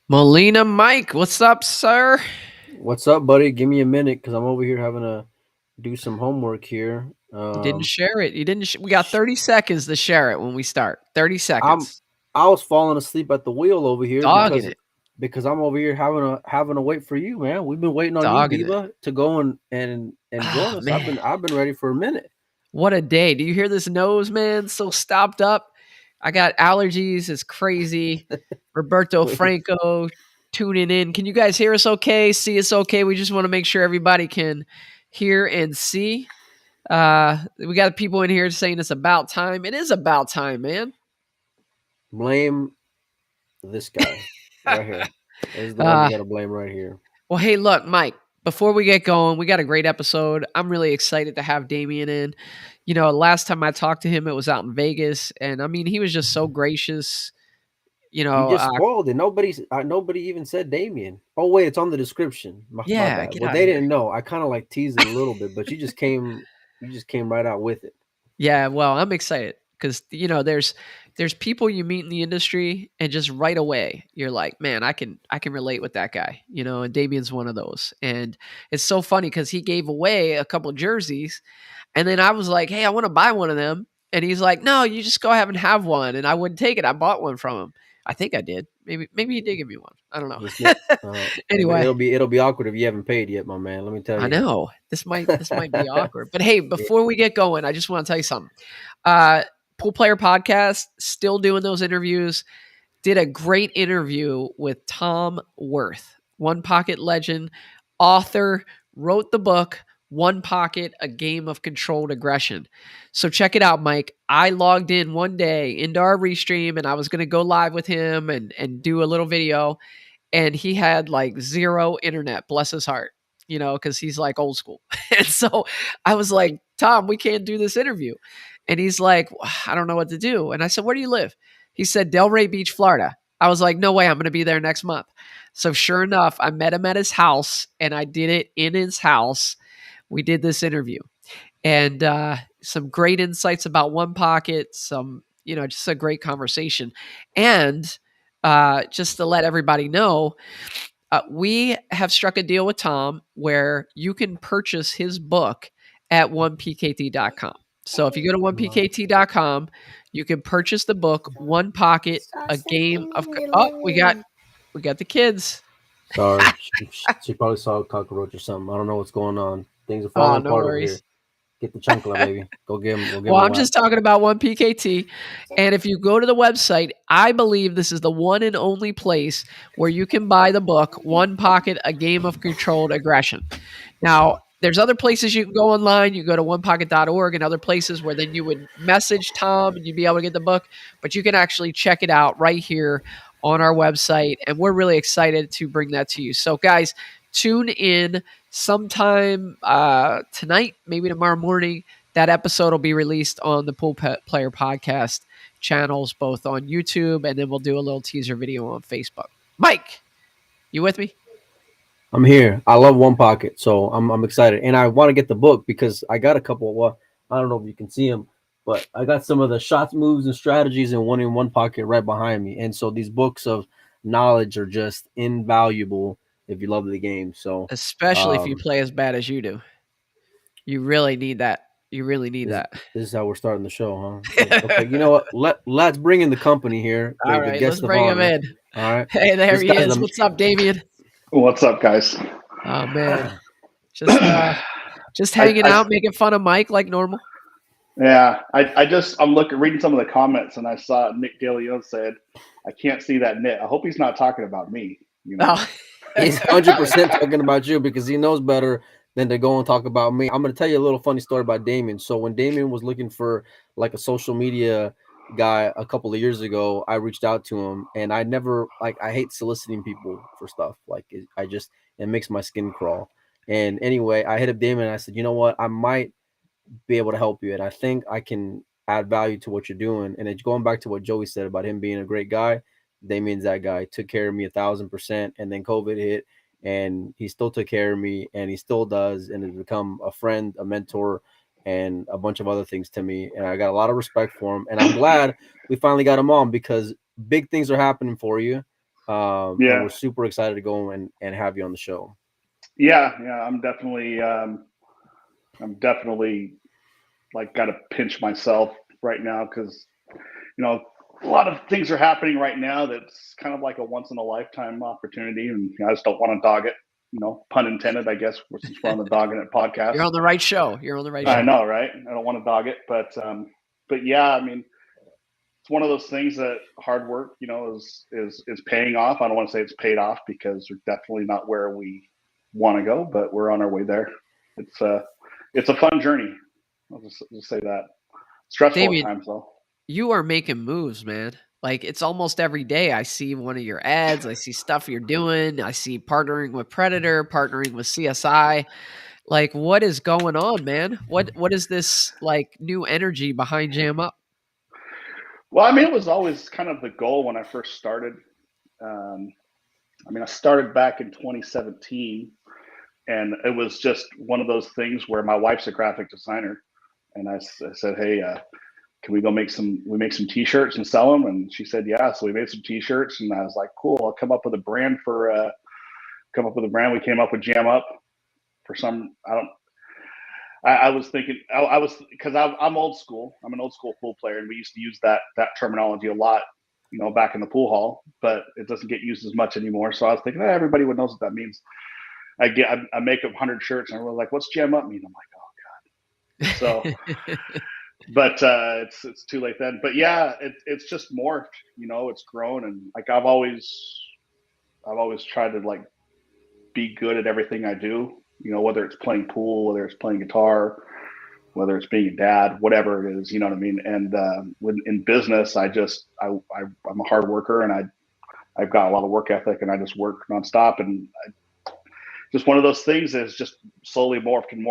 Molina Mike, what's up, sir? What's up, buddy? Give me a minute because I'm over here having to do some homework here. You didn't share it. You didn't. We got 30 seconds to share it when we start. 30 I'm seconds. I was falling asleep at the wheel over here Dogging because it. because I'm over here having to wait for you, man. We've been waiting on you, Dogging it. Diva, to go and join Oh, us. I've man. been ready for a minute. What a day. Do you hear this nose, man? So stopped up. I got allergies. It's crazy. Roberto Wait, Franco tuning in. Can you guys hear us okay? See us okay? We just want to make sure everybody can hear and see. We got people in here saying it's about time. It is about time, man. blame this guy right here. This is the one you uh, got to blame right here. Well, hey, look, Mike, before we get going, we got a great episode. I'm really excited to have Damien in. Last time I talked to him, it was out in Vegas. And I mean, he was just so gracious. You You know, just spoiled it. Nobody even said Damien. Oh wait, it's on the description. My yeah, bad. get Well, out of they here. didn't know. I kind of like teased it a little bit, but you just came right out with it. Yeah, well, I'm excited because, there's people you meet in the industry and just right away you're like, man, I can relate with that guy, and Damien's one of those. And it's so funny because he gave away a couple jerseys. And then I was like, "Hey, I want to buy one of them." And he's like, "No, you just go ahead and have one." And I wouldn't take it. I bought one from him. I think I did. Maybe he did give me one. I don't know. Just Anyway, it'll be awkward if you haven't paid yet, my man. Let me tell I you. know this might be awkward. But hey, Yeah. before we get going, I just want to tell you something. Uh, Pool Player Podcast, still doing those interviews. Did a great interview with Tom Worth, One Pocket legend, author, wrote the book One Pocket, A Game of Controlled Aggression. So check it out, Mike. I logged in one day into our restream and I was going to go live with him and do a little video. And he had like zero internet, bless his heart, because he's like old school. And so I was like, Tom, we can't do this interview. And he's like, I don't know what to do. And I said, where do you live? He said, Delray Beach, Florida. I was like, no way, I'm going to be there next month. So sure enough, I met him at his house and I did it in his house. We did this interview and some great insights about One Pocket, just a great conversation. And just to let everybody know, we have struck a deal with Tom where you can purchase his book at 1pkt.com. So if you go to 1pkt.com, you can purchase the book One Pocket, a game of we got the kids. Sorry, she probably saw a cockroach or something. I don't know what's going on. Things are Oh, falling no apart over here. worries. Get the chancla, baby. Go give him Well, a I'm whack. just talking about 1PKT. And if you go to the website, I believe this is the one and only place where you can buy the book, One Pocket, A Game of Controlled Aggression. Now, there's other places you can go online. You go to onepocket.org and other places where then you would message Tom and you'd be able to get the book. But you can actually check it out right here on our website. And we're really excited to bring that to you. So, guys, tune in sometime tonight, maybe tomorrow morning. That episode will be released on the Player Podcast channels, both on YouTube, and then we'll do a little teaser video on Facebook. Mike, you with me? I'm here. I love One Pocket, so I'm excited, and I want to get the book because I got a couple. Well, I don't know if you can see them, but I got some of the shots, moves, and strategies in One Pocket right behind me, and so these books of knowledge are just invaluable if you love the game. So, Especially if you um, play as bad as you do. You really need that. You really need this that. this is how we're starting the show, huh? Okay, you know what? Let's bring in the company here, All the right, let's guest of bring him honor. in. All right, Hey, there this he guy's is. the What's up, Damien? What's up, guys? Oh man, just just I, hanging I out, making fun of Mike like normal. yeah, I'm looking reading some of the comments, and I saw Nick DeLeon said, "I can't see that knit." I hope he's not talking about me. Oh, He's 100% talking about you because he knows better than to go and talk about me. I'm going to tell you a little funny story about Damien. So when Damien was looking for like a social media guy a couple of years ago, I reached out to him, and I never like I hate soliciting people for stuff. Like it makes my skin crawl. And anyway, I hit up Damien and I said, you know what, I might be able to help you, and I think I can add value to what you're doing. And it's going back to what Joey said about him being a great guy. Damien's that guy. Took care of me 1,000%, and then COVID hit, and he still took care of me, and he still does, and has become a friend, a mentor, and a bunch of other things to me. And I got a lot of respect for him, and I'm glad we finally got him on because big things are happening for you. And we're super excited to go and have you on the show. Yeah. I'm definitely like got to pinch myself right now because, a lot of things are happening right now that's kind of like a once in a lifetime opportunity, and I just don't want to dog it. Pun intended, I guess, since we're on the Doggin It podcast. You're on the right show. I know, right? I don't want to dog it, but yeah, I mean, it's one of those things that hard work, is paying off. I don't want to say it's paid off because we're definitely not where we want to go, but we're on our way there. It's a fun journey. I'll just say that. Stressful Damien, at times, though. You are making moves, man. Like it's almost every day I see one of your ads. I see stuff you're doing. I see partnering with Predator, partnering with CSI. Like, what is going on, man? What is this like new energy behind Jam Up? Well, I mean, it was always kind of the goal when I first started. I started back in 2017, and it was just one of those things where my wife's a graphic designer, and I said, "Hey, can we go make some T-shirts and sell them?" And she said, "Yeah." So we made some T-shirts, and I was like, "Cool, I'll come up with a brand for." We came up with Jam Up for some. I was thinking I was because I'm old school. I'm an old school pool player, and we used to use that terminology a lot, back in the pool hall. But it doesn't get used as much anymore. So I was thinking, everybody would know what that means. I make up 100 shirts, and everyone's like, "What's Jam Up mean?" I'm like, "Oh God." So, but it's too late then. But yeah, it's just morphed. It's grown, and like I've always tried to like be good at everything I do. Whether it's playing pool, whether it's playing guitar, whether it's being a dad, whatever it is, you know what I mean? And when in business, I'm a hard worker, and I've got a lot of work ethic, and I just work nonstop. And just one of those things is just slowly morphed and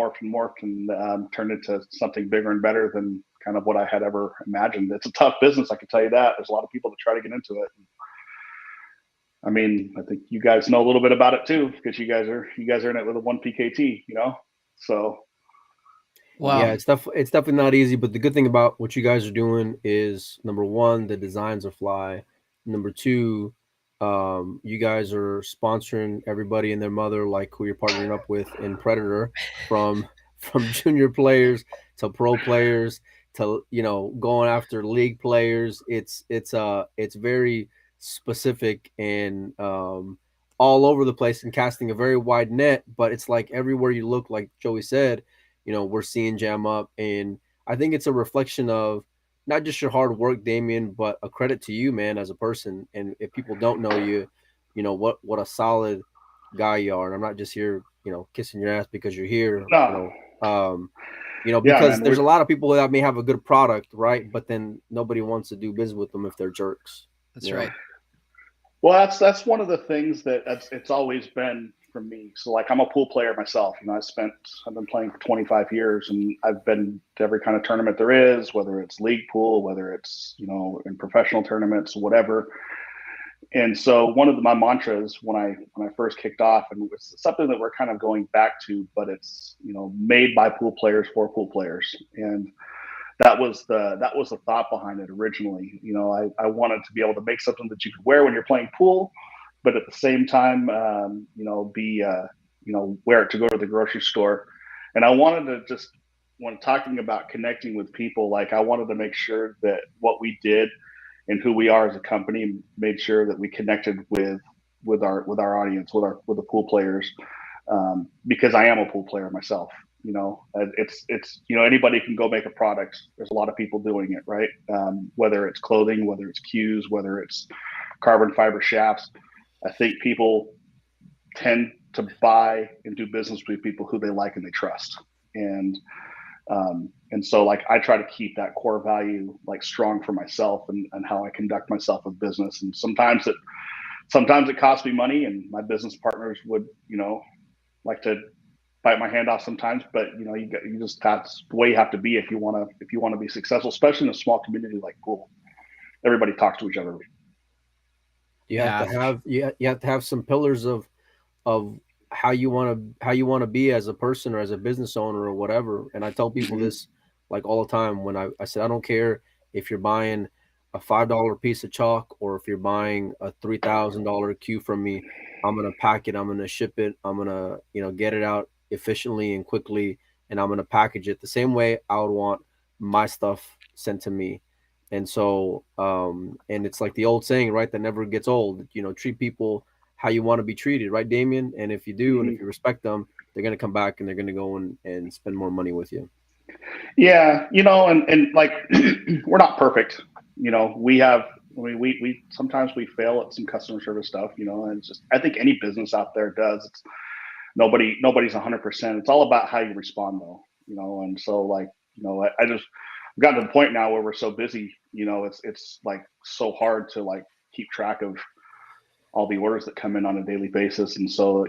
turned into something bigger and better than kind of what I had ever imagined. It's a tough business, I can tell you that. There's a lot of people that try to get into it. I mean, I think you guys know a little bit about it too, because you guys are in it with a 1 PKT, So, wow. Yeah, it's definitely not easy. But the good thing about what you guys are doing is, number one, the designs are fly. Number two, you guys are sponsoring everybody and their mother, like who you're partnering up with in Predator, from junior players to pro players to going after league players. It's very specific and all over the place and casting a very wide net. But it's like everywhere you look, like Joey said, we're seeing Jam Up, and I think it's a reflection of not just your hard work, Damien, but a credit to you, man, as a person. And if people don't know you, what a solid guy you are. And I'm not just here, kissing your ass because you're here. No. Because there's a lot of people that may have a good product, right? But then nobody wants to do business with them if they're jerks. That's right. Well, that's one of the things it's always been for me. So like I'm a pool player myself. I've been playing for 25 years, and I've been to every kind of tournament there is, whether it's league pool, whether it's in professional tournaments, whatever. And so one of my mantras when I first kicked off, and it's something that we're kind of going back to, but it's made by pool players for pool players, and that was the thought behind it originally. I wanted to be able to make something that you could wear when you're playing pool, but at the same time, wear it to go to the grocery store. And I wanted to just, when talking about connecting with people, like I wanted to make sure that what we did and who we are as a company made sure that we connected with our audience, with the pool players, because I am a pool player myself. It's anybody can go make a product. There's a lot of people doing it, right? Whether it's clothing, whether it's cues, whether it's carbon fiber shafts. I think people tend to buy and do business with people who they like and they trust. And so like I try to keep that core value like strong for myself and how I conduct myself with business. And sometimes it costs me money, and my business partners would, like to bite my hand off sometimes, but you just that's the way you have to be if you want to be successful, especially in a small community like pool. Everybody talks to each other. You have to have some pillars of how you want to be as a person or as a business owner or whatever. And I tell people this like all the time when I said, I don't care if you're buying a $5 piece of chalk, or if you're buying a $3,000 cue from me, I'm gonna pack it, I'm gonna ship it, I'm gonna, get it out efficiently and quickly, and I'm gonna package it the same way I would want my stuff sent to me. And so, and it's like the old saying, right, that never gets old. Treat people how you want to be treated, right, Damien? And if you do, and if you respect them, they're gonna come back and they're gonna go and spend more money with you. Yeah, and like we're not perfect. We sometimes we fail at some customer service stuff, and it's just I think any business out there does. It's nobody's 100%. It's all about how you respond though, and so like, I just gotten to the point now where we're so busy, it's like so hard to like keep track of all the orders that come in on a daily basis. And so,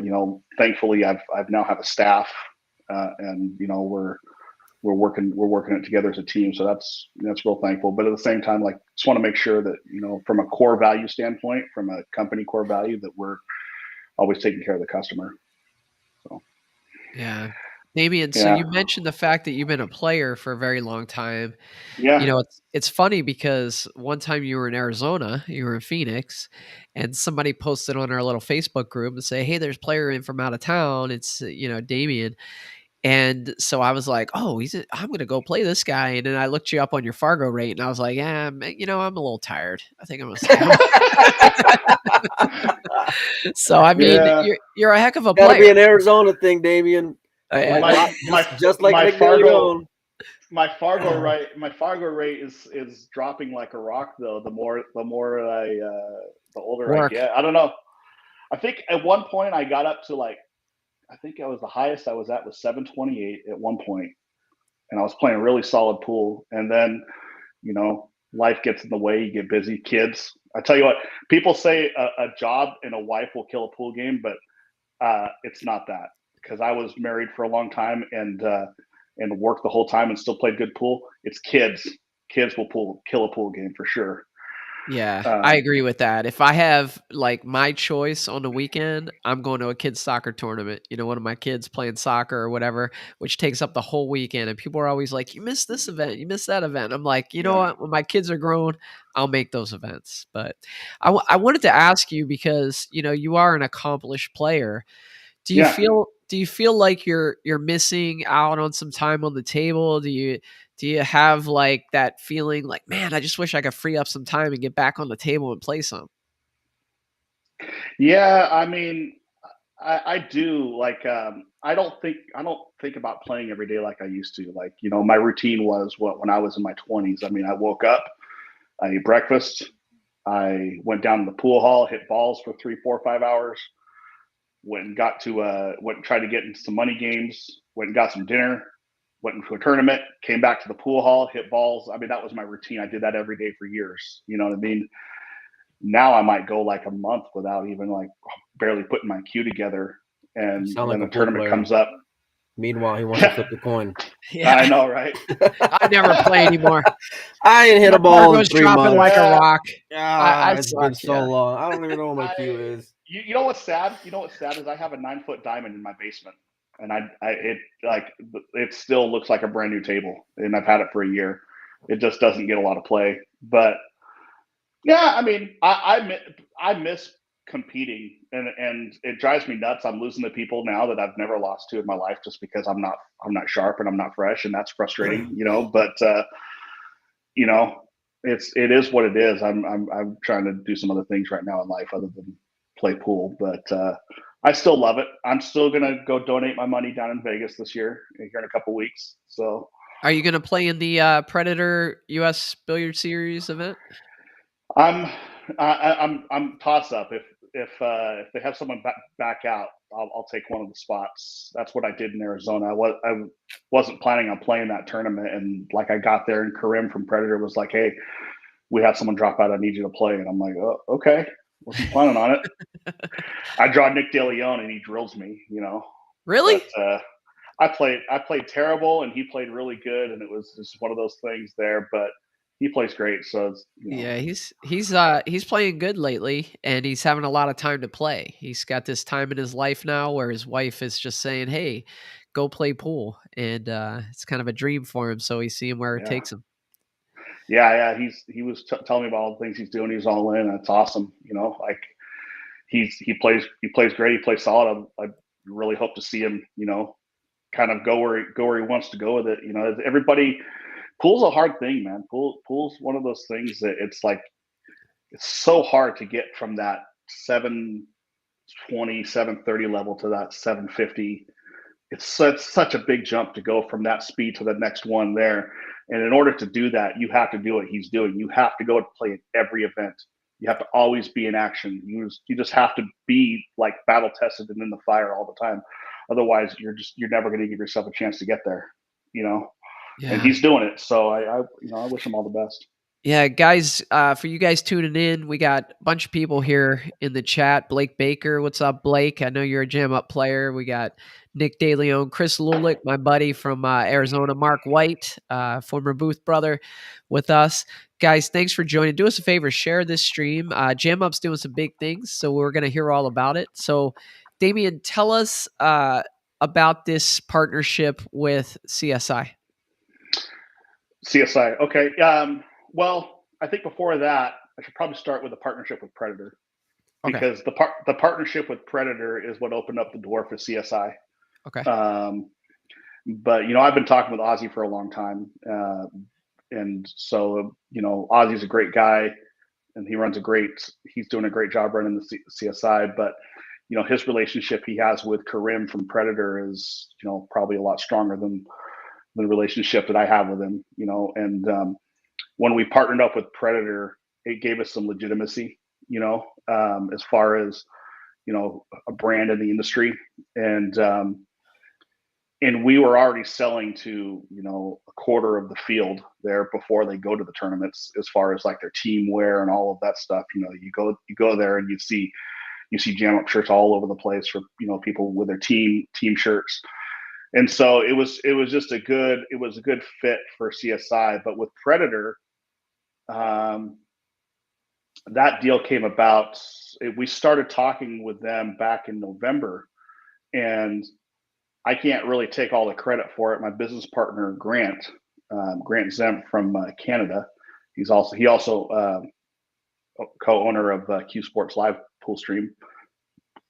thankfully I've now have a staff, and we're working it together as a team. So that's real thankful. But at the same time, like, just want to make sure that, from a core value standpoint, from a company core value, that we're always taking care of the customer. So, yeah. Damian, so you mentioned the fact that you've been a player for a very long time. Yeah. It's funny because one time you were in Arizona, you were in Phoenix, and somebody posted on our little Facebook group and say, "Hey, there's a player in from out of town. It's, Damian." And so I was like, "Oh, I'm going to go play this guy." And then I looked you up on your Fargo rate, and I was like, "Yeah, I'm a little tired. I think I'm going to stay." So I mean, you're a heck of a player. Gotta be an Arizona thing, Damien. Just like my Nick Fargo. My Fargo rate is dropping like a rock though. The older I get. I don't know. I think at one point I got up to like, I think I was the highest I was at was 728 at one point, and I was playing a really solid pool. And then, life gets in the way. You get busy, kids. I tell you what, people say a job and a wife will kill a pool game, but it's not that, because I was married for a long time and worked the whole time and still played good pool. It's kids. Kids will kill a pool game for sure. Yeah, I agree with that. If I have like my choice on the weekend, I'm going to a kids soccer tournament. One of my kids playing soccer or whatever, which takes up the whole weekend. And people are always like, "You missed this event, you missed that event." I'm like, you know what? When my kids are grown, I'll make those events. But I wanted to ask you because you are an accomplished player. Do you feel like you're missing out on some time on the table? Do you have like that feeling like, man, I just wish I could free up some time and get back on the table and play some? Yeah, I mean, I do. Like, I don't think about playing every day like I used to. Like, my routine was when I was in my 20s. I mean, I woke up, I ate breakfast, I went down to the pool hall, hit balls for 3, 4, 5 hours, went and tried to get into some money games, went and got some dinner, went into a tournament, came back to the pool hall, hit balls. I mean, that was my routine. I did that every day for years. You know what I mean? Now I might go like a month without even like barely putting my cue together, and then a tournament comes up. Meanwhile, he wants to flip the coin. Yeah, I know, right? I never play anymore. I ain't hit a ball in 3 months. Like a rock. It's been so long. I don't even know what my cue is. You know what's sad? You know what's sad is I have a 9-foot diamond in my basement, and it still looks like a brand new table, and I've had it for a year. It just doesn't get a lot of play, but yeah, I mean, I miss competing, and it drives me nuts. I'm losing to people now that I've never lost to in my life just because I'm not sharp and I'm not fresh, and that's frustrating, But it is what it is. I'm trying to do some other things right now in life other than play pool, but I still love it. I'm still gonna go donate my money down in Vegas this year here in a couple weeks. So, are you gonna play in the Predator U.S. Billiard Series event? I'm toss up. If they have someone back out, I'll take one of the spots. That's what I did in Arizona. I wasn't planning on playing that tournament, and like I got there, and Karim from Predator was like, "Hey, we have someone drop out. I need you to play." And I'm like, "Oh, okay." Wasn't planning on it. I draw Nick DeLeon, and he drills me. Really? But, I played terrible, and he played really good, and it was just one of those things there. But he plays great, so yeah, he's playing good lately, and he's having a lot of time to play. He's got this time in his life now where his wife is just saying, "Hey, go play pool," and it's kind of a dream for him. So he's seeing where it takes him. Yeah. He was telling me about all the things he's doing. He's all in. That's awesome. Like he plays great. He plays solid. I really hope to see him, kind of go where he wants to go with it. Everybody, pool's a hard thing, man. Pool's one of those things that it's like, it's so hard to get from that 720, 730 level to that 750. It's such a big jump to go from that speed to the next one there. And in order to do that, you have to do what he's doing. You have to go and play at every event. You have to always be in action. You just have to be like battle tested and in the fire all the time. Otherwise, you're never going to give yourself a chance to get there. Yeah. And he's doing it. So I wish him all the best. Yeah, guys, for you guys tuning in, we got a bunch of people here in the chat. Blake Baker, what's up, Blake? I know you're a Jam Up player. We got Nick DeLeon, Chris Lulick, my buddy from Arizona, Mark White, former Booth brother with us. Guys, thanks for joining. Do us a favor, share this stream. Jam Up's doing some big things, so we're going to hear all about it. So, Damien, tell us about this partnership with CSI. CSI, okay. Well, I think before that, I should probably start with a partnership with Predator, because the partnership with Predator is what opened up the door for CSI. Okay. But I've been talking with Ozzy for a long time, and so Ozzy's a great guy, and he's doing a great job running the CSI. But his relationship he has with Karim from Predator is probably a lot stronger than the relationship that I have with him. And when we partnered up with Predator, it gave us some legitimacy, as far as, a brand in the industry. And we were already selling to, a quarter of the field there before they go to the tournaments, as far as like their team wear and all of that stuff. You go there and you see Jam Up shirts all over the place for, people with their team shirts. And so it was just a good fit for CSI. But with Predator, that deal came about. We started talking with them back in November, and I can't really take all the credit for it. My business partner, Grant Zemp from Canada, he also co-owner of Q Sports Live Pool Stream.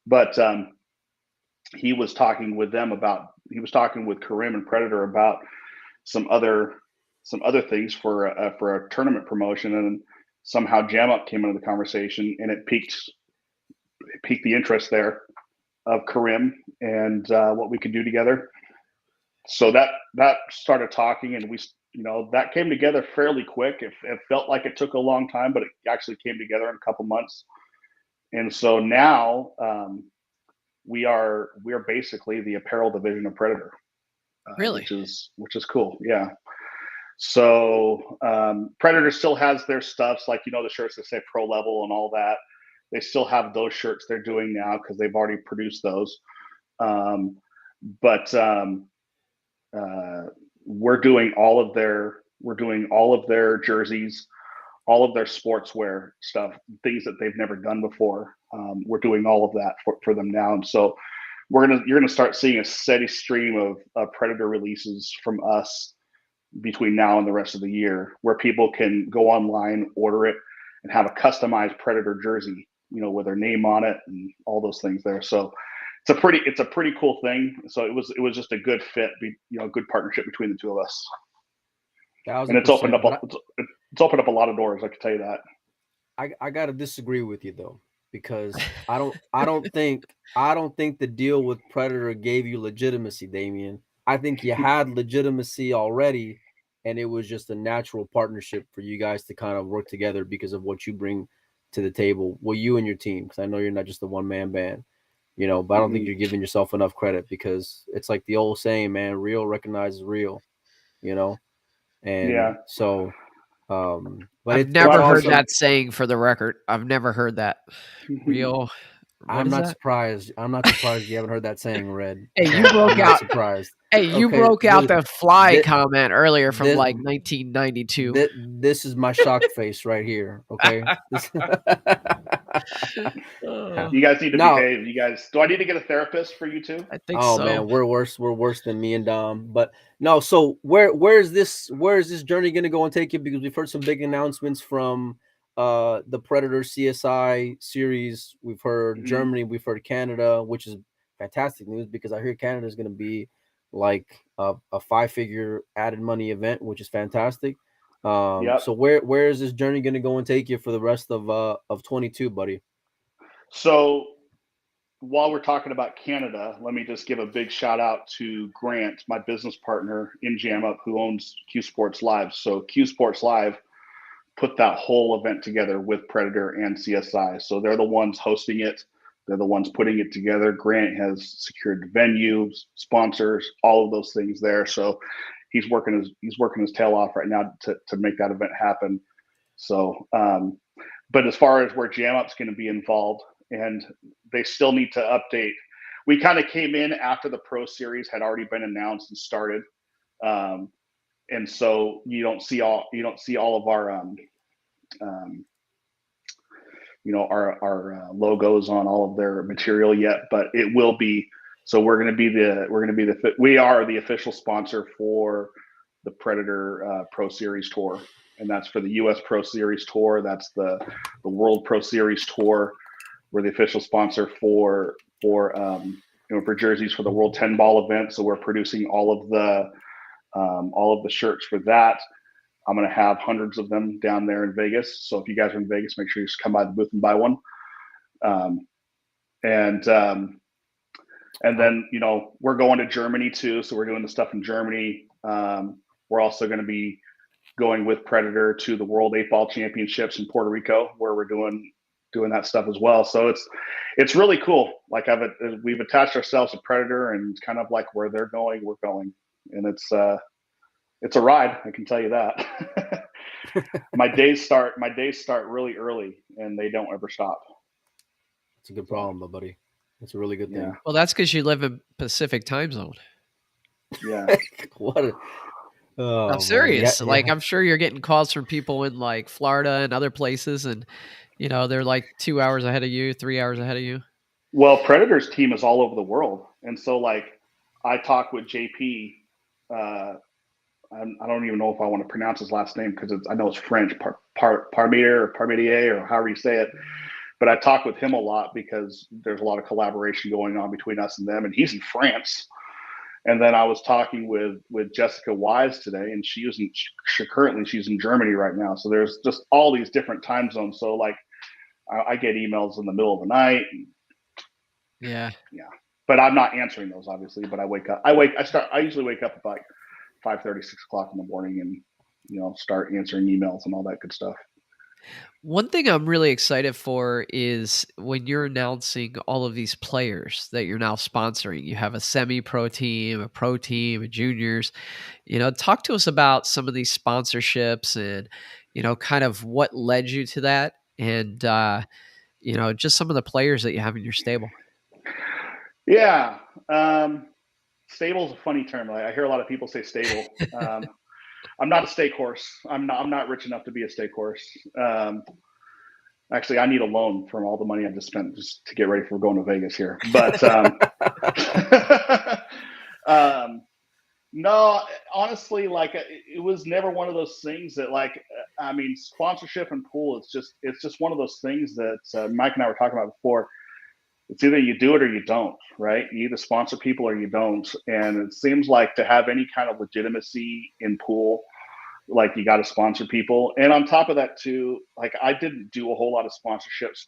But he was talking with Karim and Predator about some other things for a tournament promotion, and somehow Jam Up came into the conversation, and it piqued the interest there of Karim and what we could do together. So that started talking, and we that came together fairly quick. It felt like it took a long time, but it actually came together in a couple months. And so now we are basically the apparel division of Predator. Really? Which is cool. Yeah. So Predator still has their stuffs, like the shirts that say pro level and all that. They still have those shirts they're doing now because they've already produced those. But we're doing all of their jerseys, all of their sportswear stuff, things that they've never done before. We're doing all of that for them now, and so you're gonna start seeing a steady stream of Predator releases from us between now and the rest of the year, where people can go online, order it, and have a customized Predator jersey, with their name on it and all those things there. So it's a pretty cool thing. So it was just a good fit, good partnership between the two of us. 1,000%. And it's opened up a lot of doors, I can tell you that. I gotta disagree with you though, because I don't think the deal with Predator gave you legitimacy, Damien. I think you had legitimacy already, and it was just a natural partnership for you guys to kind of work together because of what you bring to the table. Well, you and your team, because I know you're not just a one-man band, but I don't think you're giving yourself enough credit, because it's like the old saying, man, real recognizes real, and yeah. So but I've never heard that saying, for the record. I've never heard that. Real I'm is not that? surprised. I'm not surprised you haven't heard that saying, Red. Hey, Okay? you broke I'm not out. surprised. Hey, you Okay, broke out the fly this, comment earlier from this, like 1992. this is my shock face right here. Okay. This, Oh, You guys need to now, behave. You guys, do I need to get a therapist for you too? I think oh so. man, we're worse. We're worse than me and Dom. But no, so where is this journey gonna go and take you? Because we've heard some big announcements from the Predator CSI series. We've heard Mhm. Germany, we've heard Canada, which is fantastic news because I hear Canada is gonna be like a 5-figure added money event, which is fantastic. Yep. So where is this journey gonna go and take you for the rest of 22, buddy? So while we're talking about Canada, let me just give a big shout out to Grant, my business partner in Jam Up, who owns Q Sports Live. So Q Sports Live put that whole event together with Predator and CSI. So they're the ones hosting it. They're the ones putting it together. Grant has secured venues, sponsors, all of those things there. So he's working his tail off right now to make that event happen. So, but as far as where Jam Up's going to be involved, and they still need to update. We kind of came in after the Pro Series had already been announced and started, and so you don't see all of our our logos on all of their material yet, but it will be. So we are the official sponsor for the Predator Pro Series Tour, and that's for the U.S. Pro Series Tour. That's the World Pro Series Tour. We're the official sponsor for jerseys for the World 10 Ball event. So we're producing all of the shirts for that. I'm going to have hundreds of them down there in Vegas. So if you guys are in Vegas, make sure you just come by the booth and buy one. And then, we're going to Germany too. So we're doing the stuff in Germany. We're also going to be going with Predator to the World 8-Ball Championships in Puerto Rico, where we're doing that stuff as well. So it's really cool. Like we've attached ourselves to Predator, and it's kind of like where they're going, we're going. And it's a ride, I can tell you that. my days start really early, and they don't ever stop. It's a good problem, though, buddy. It's a really good thing. Well, that's because you live in Pacific time zone. Yeah. What? I'm serious. Yeah. Like, I'm sure you're getting calls from people in like Florida and other places, and they're like 2 hours ahead of you, 3 hours ahead of you. Well, Predator's team is all over the world, and so like I talk with JP. I don't even know if I want to pronounce his last name because I know it's French, Parmentier or however you say it. But I talk with him a lot because there's a lot of collaboration going on between us and them, and he's in France. And then I was talking with Jessica Wise today, and she's in Germany right now. So there's just all these different time zones. So like I get emails in the middle of the night. Yeah. But I'm not answering those, obviously. But I usually wake up at like 5:30, 6 o'clock in the morning, and start answering emails and all that good stuff. One thing I'm really excited for is when you're announcing all of these players that you're now sponsoring. You have a semi-pro team, a pro team, a juniors. Talk to us about some of these sponsorships and, kind of what led you to that, and just some of the players that you have in your stable. Yeah. Stable is a funny term. I hear a lot of people say stable. I'm not a stake horse. I'm not rich enough to be a stake horse. Actually, I need a loan from all the money I just spent just to get ready for going to Vegas here. But no, honestly, like it was never one of those things that sponsorship and pool. It's just one of those things that Mike and I were talking about before. It's either you do it or you don't, right? You either sponsor people or you don't. And it seems like to have any kind of legitimacy in pool, like you got to sponsor people. And on top of that too, like I didn't do a whole lot of sponsorships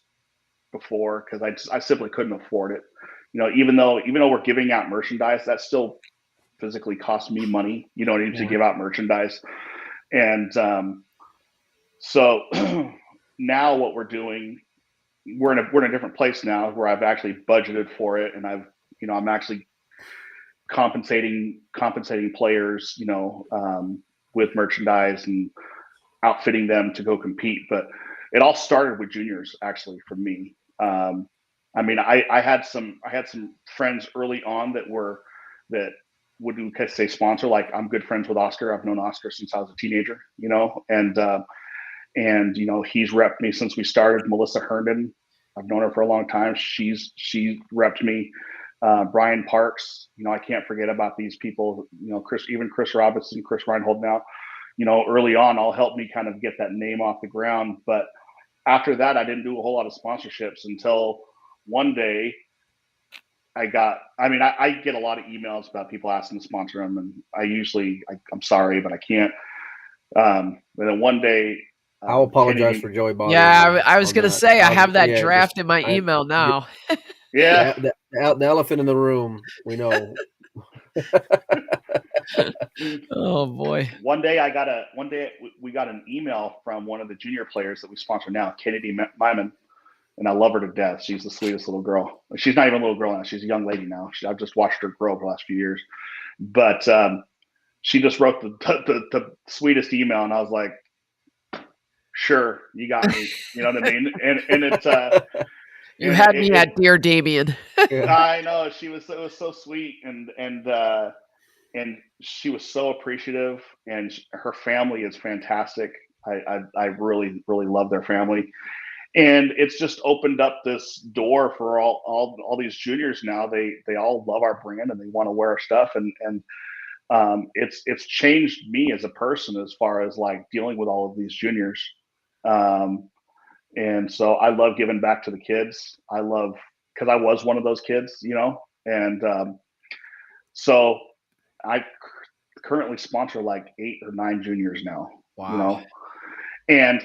before because I simply couldn't afford it. Even though we're giving out merchandise, that still physically costs me money, to give out merchandise. And so now what we're doing, we're in a different place now where I've actually budgeted for it, and I'm actually compensating players, with merchandise and outfitting them to go compete. But it all started with juniors, actually, for me. I mean, I had some friends early on that would say sponsor. Like, I'm good friends with Oscar. I've known Oscar since I was a teenager, and he's repped me since we started. Melissa Herndon, I've known her for a long time. She repped me. Brian Parks, I can't forget about these people. Chris Robinson, Chris Reinhold now. Early on, all helped me kind of get that name off the ground. But after that, I didn't do a whole lot of sponsorships until one day I get a lot of emails about people asking to sponsor them, and I'm sorry, but I can't. And then one day, I'll apologize for Joey bothering Yeah, you I was going to say, I have that draft just, in my email now. Yeah. The elephant in the room, we know. Oh boy. One day we got an email from one of the junior players that we sponsor now, Kennedy Myman, and I love her to death. She's the sweetest little girl. She's not even a little girl now. She's a young lady now. I've just watched her grow over the last few years. But she just wrote the sweetest email, and I was like, sure, you got me. You know what I mean? And it's you had me at dear Damien. I know, it was so sweet, and she was so appreciative, and her family is fantastic. I really, really love their family. And it's just opened up this door for all these juniors now. They all love our brand and they want to wear our stuff. And it's changed me as a person as far as like dealing with all of these juniors. And so I love giving back to the kids. Because I was one of those kids, and so I currently sponsor like 8 or 9 juniors now. Wow. And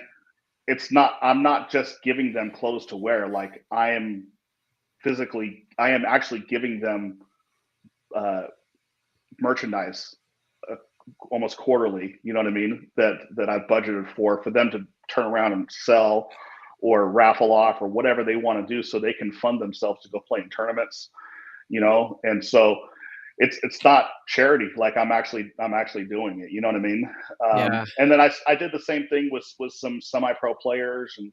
I'm not just giving them clothes to wear. Like, I am actually giving them merchandise almost quarterly, you know what I mean, that I've budgeted for them to turn around and sell or raffle off or whatever they want to do, so they can fund themselves to go play in tournaments, and so it's not charity. Like, I'm actually doing it, you know what I mean? Yeah. And then I did the same thing with some semi-pro players, and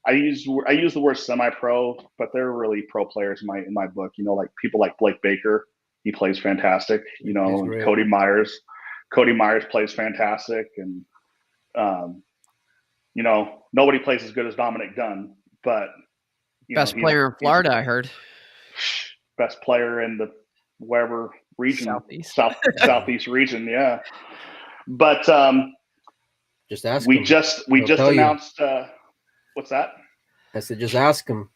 I use the word semi-pro, but they're really pro players in my book. Like people like Blake Baker, he plays fantastic. And Cody Myers plays fantastic, and nobody plays as good as Dominic Dunn, but best player in Florida, I heard. Best player in the wherever region, southeast region, yeah. But just ask we him. just announced. What's that? I said, just ask him.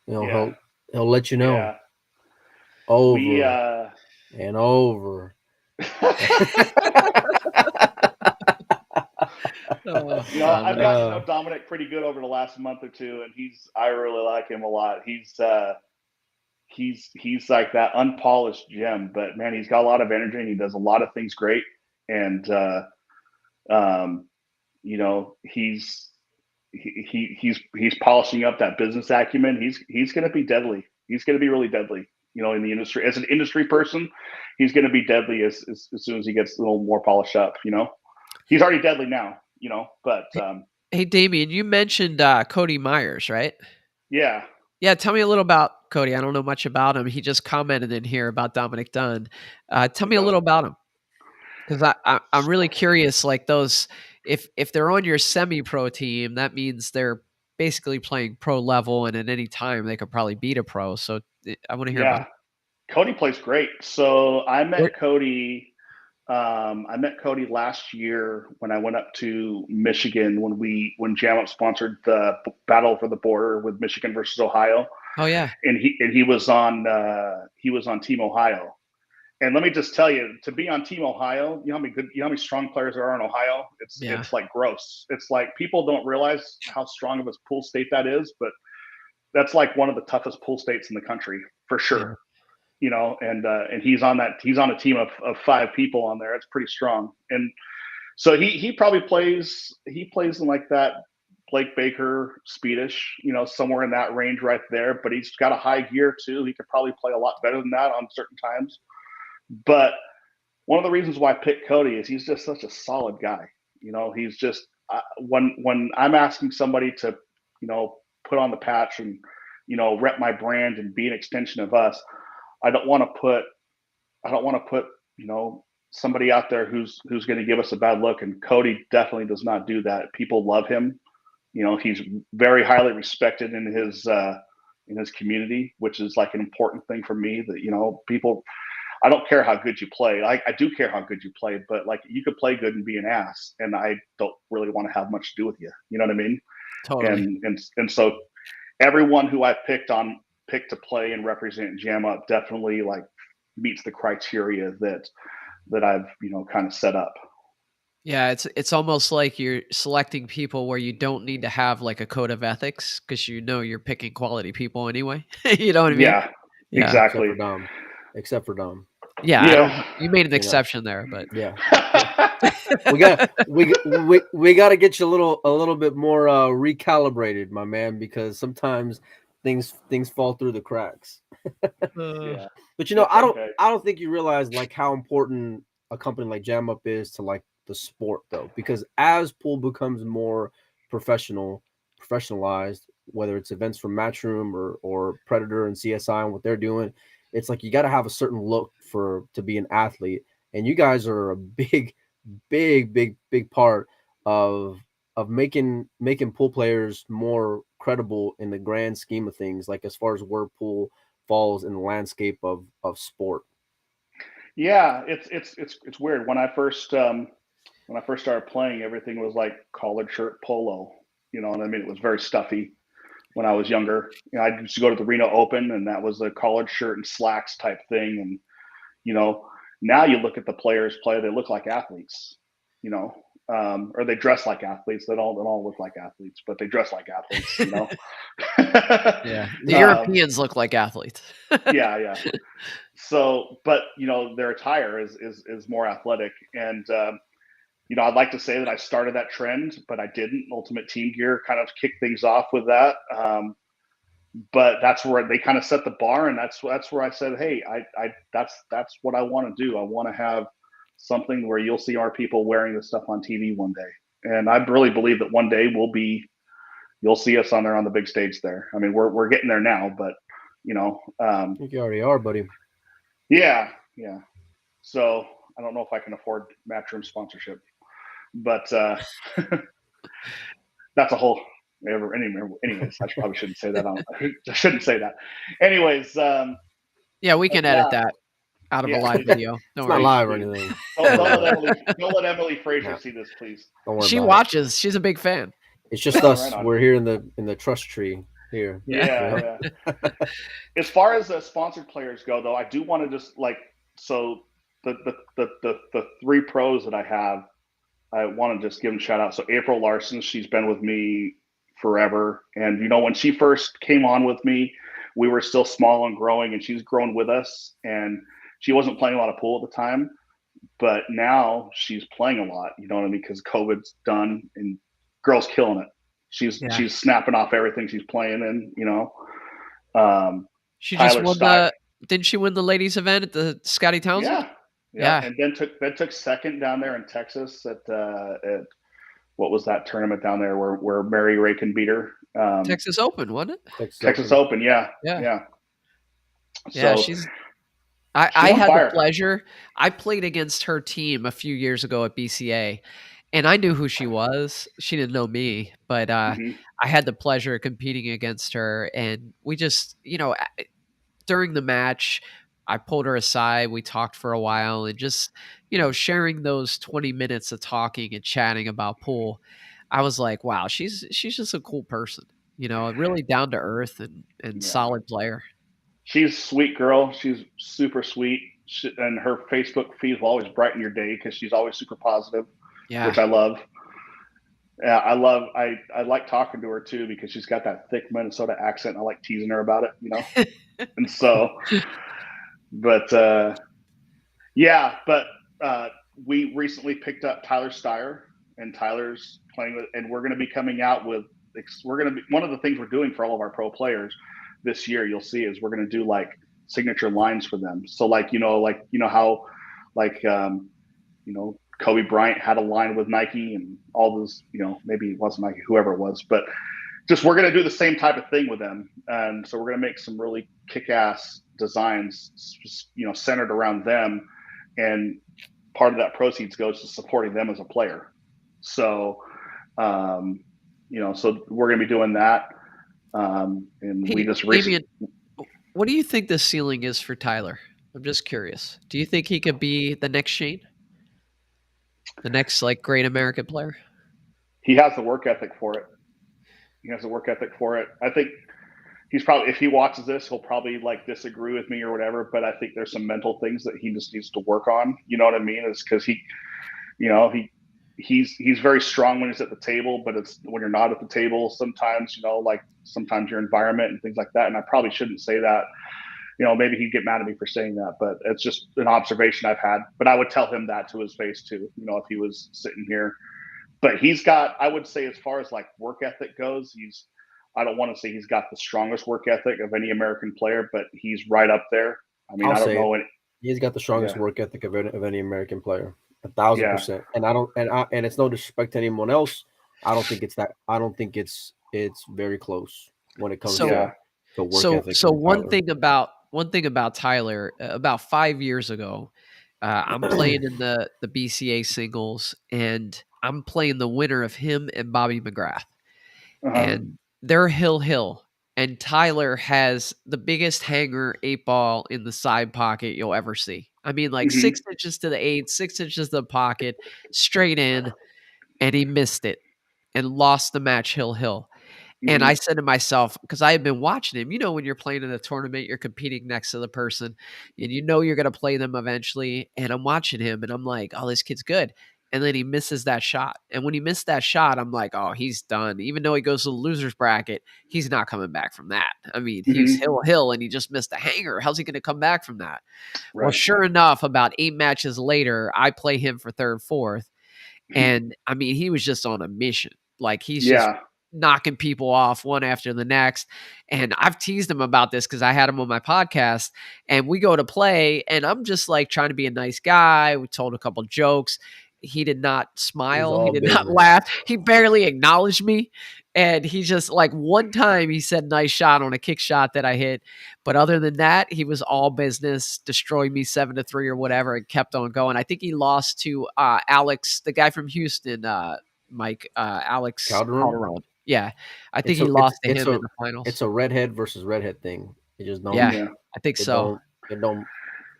He'll let you know. Yeah. Over and over. I've gotten to know Dominic pretty good over the last month or two, and I really like him a lot. He's like that unpolished gem, but man, he's got a lot of energy and he does a lot of things great. And he's polishing up that business acumen. He's going to be deadly. He's going to be really deadly. In the industry, as an industry person, he's going to be deadly as soon as he gets a little more polished up. He's already deadly now. But hey, Damien, you mentioned Cody Myers, right? Yeah. Yeah, tell me a little about Cody. I don't know much about him. He just commented in here about Dominic Dunn. Tell me a little about him, because I'm really curious. Like, those, if they're on your semi-pro team, that means they're basically playing pro level, and at any time they could probably beat a pro. So I want to hear about it. Cody plays great. So I met Cody. I met Cody last year when I went up to Michigan when Jam Up sponsored the Battle for the Border with Michigan versus Ohio. Oh yeah, and he was on Team Ohio. And let me just tell you, to be on Team Ohio, you know how many strong players there are in Ohio? It's like gross. It's like people don't realize how strong of a pool state that is, but that's like one of the toughest pool states in the country for sure. Yeah. And he's on a team of 5 people on there. It's pretty strong. And so he probably plays in like that Blake Baker speedish, somewhere in that range right there. But he's got a high gear too. He could probably play a lot better than that on certain times. But one of the reasons why I picked Cody is he's just such a solid guy. He's just when I'm asking somebody to, put on the patch and, rep my brand and be an extension of us. I don't want to put somebody out there who's going to give us a bad look. And Cody definitely does not do that. People love him. He's very highly respected in his community, which is like an important thing for me. That people. I don't care how good you play. I do care how good you play, but like you could play good and be an ass, and I don't really want to have much to do with you. You know what I mean? Totally. And so everyone who I picked to play and represent Jam Up definitely like meets the criteria that I've kind of set up. Yeah, it's almost like you're selecting people where you don't need to have like a code of ethics because you're picking quality people anyway. You know what I mean? Yeah, exactly. Except for Dom. Yeah, you made an exception there, but yeah. we got to get you a little bit more recalibrated, my man, because sometimes things fall through the cracks. Yeah. But I don't think you realize like how important a company like Jam Up is to like the sport though, because as pool becomes more professionalized, whether it's events from Matchroom or Predator and CSI and what they're doing, it's like you got to have a certain look to be an athlete, and you guys are a big part of making pool players more credible in the grand scheme of things, like as far as where pool falls in the landscape of sport. Yeah, it's weird. When I first started playing, everything was like collared shirt polo. You know what I mean? It was very stuffy when I was younger. I used to go to the Reno Open, and that was a collared shirt and slacks type thing. And now you look at the players play; they look like athletes. Or they dress like athletes. They don't all look like athletes, but they dress like athletes. Yeah, the Europeans look like athletes. Yeah. So, but their attire is more athletic, and I'd like to say that I started that trend, but I didn't. Ultimate Team Gear kind of kicked things off with that. But that's where they kind of set the bar, and that's where I said, hey, that's what I want to do. I want to have something where you'll see our people wearing this stuff on TV one day, and I really believe that one day you'll see us on the big stage there. I mean, we're getting there now, but I think you already are, buddy. Yeah. So I don't know if I can afford Matchroom sponsorship, but that's a whole. Anyways, I probably shouldn't say that. I shouldn't say that. Anyways, yeah, we can edit that out of a live video. Don't worry. Not live or anything. Don't let Emily Fraser see this, please. Don't worry. She watches. She's a big fan. It's just us. Right, we're here in the trust tree here. Yeah. As far as sponsored players go, though, I do want to just the three pros that I have, I want to just give them a shout out. So April Larson, she's been with me forever. And, when she first came on with me, we were still small and growing, and she's grown with us. And she wasn't playing a lot of pool at the time, but now she's playing a lot, you know what I mean? Because COVID's done and girl's killing it. She's snapping off everything she's playing in, She just won didn't she win the ladies event at the Scotty Townsend? Yeah. And then took second down there in Texas at what was that tournament down there where Mary Rakin beat her? Texas Open, wasn't it? Texas Open, yeah. So she's I had the pleasure. I played against her team a few years ago at BCA, and I knew who she was. She didn't know me, but I had the pleasure of competing against her, and we just, during the match, I pulled her aside. We talked for a while, and just, sharing those 20 minutes of talking and chatting about pool, I was like, wow, she's just a cool person, really down to earth and solid player. She's a sweet girl. She's super sweet. And her Facebook feed will always brighten your day because she's always super positive, which I love. Yeah, I like talking to her too because she's got that thick Minnesota accent. I like teasing her about it, And so, but we recently picked up Tyler Steyer, and Tyler's playing with, and we're going to be coming out with. One of the things we're doing for all of our pro players this year, you'll see, is we're going to do like signature lines for them. So how Kobe Bryant had a line with Nike and all those, maybe it wasn't Nike, whoever it was, but just we're going to do the same type of thing with them, and so we're going to make some really kick-ass designs, centered around them, and part of that proceeds goes to supporting them as a player. So, so we're going to be doing that, and we just Damian, what do you think the ceiling is for Tyler? I'm just curious. Do you think he could be the next Shane, the next like great American player? He has the work ethic for it. I think he's probably, if he watches this, he'll probably like disagree with me or whatever, but I think there's some mental things that he just needs to work on. You know what I mean? It's because he's very strong when he's at the table, but it's when you're not at the table sometimes, like sometimes your environment and things like that. And I probably shouldn't say that. Maybe he'd get mad at me for saying that, but it's just an observation I've had. But I would tell him that to his face too, if he was sitting here. But he's got, I would say, as far as like work ethic goes, I don't want to say he's got the strongest work ethic of any American player, but he's right up there. I mean, I don't know. He's got the strongest work ethic of any American player, 1,000%. And it's no disrespect to anyone else. I don't think it's that. I don't think it's very close when it comes to work ethic. So one thing about Tyler, about 5 years ago, I'm playing in the BCA singles, and I'm playing the winner of him and Bobby McGrath. And they're hill. And Tyler has the biggest hanger 8-ball in the side pocket you'll ever see. I mean, like 6 inches to the 8, 6 inches to the pocket, straight in, and he missed it and lost the match hill. And I said to myself, because I had been watching him, when you're playing in a tournament, you're competing next to the person and you're going to play them eventually. And I'm watching him and I'm like, oh, this kid's good. And then he misses that shot. And when he missed that shot, I'm like, oh, he's done. Even though he goes to the loser's bracket, he's not coming back from that. I mean, he's hill and he just missed a hanger. How's he going to come back from that? Right. Well, sure enough, about 8 matches later, I play him for third, fourth. And I mean, he was just on a mission. Like he's just knocking people off one after the next. And I've teased him about this because I had him on my podcast and we go to play and I'm just like trying to be a nice guy. We told a couple jokes. He did not smile. He did not laugh. He barely acknowledged me. And he just like one time he said nice shot on a kick shot that I hit. But other than that, he was all business, destroyed me 7-3 or whatever and kept on going. I think he lost to Alex, the guy from Houston, Alex Calderon. Yeah, I think he lost to him in the finals. It's a redhead versus redhead thing. You just don't. Yeah, I think so.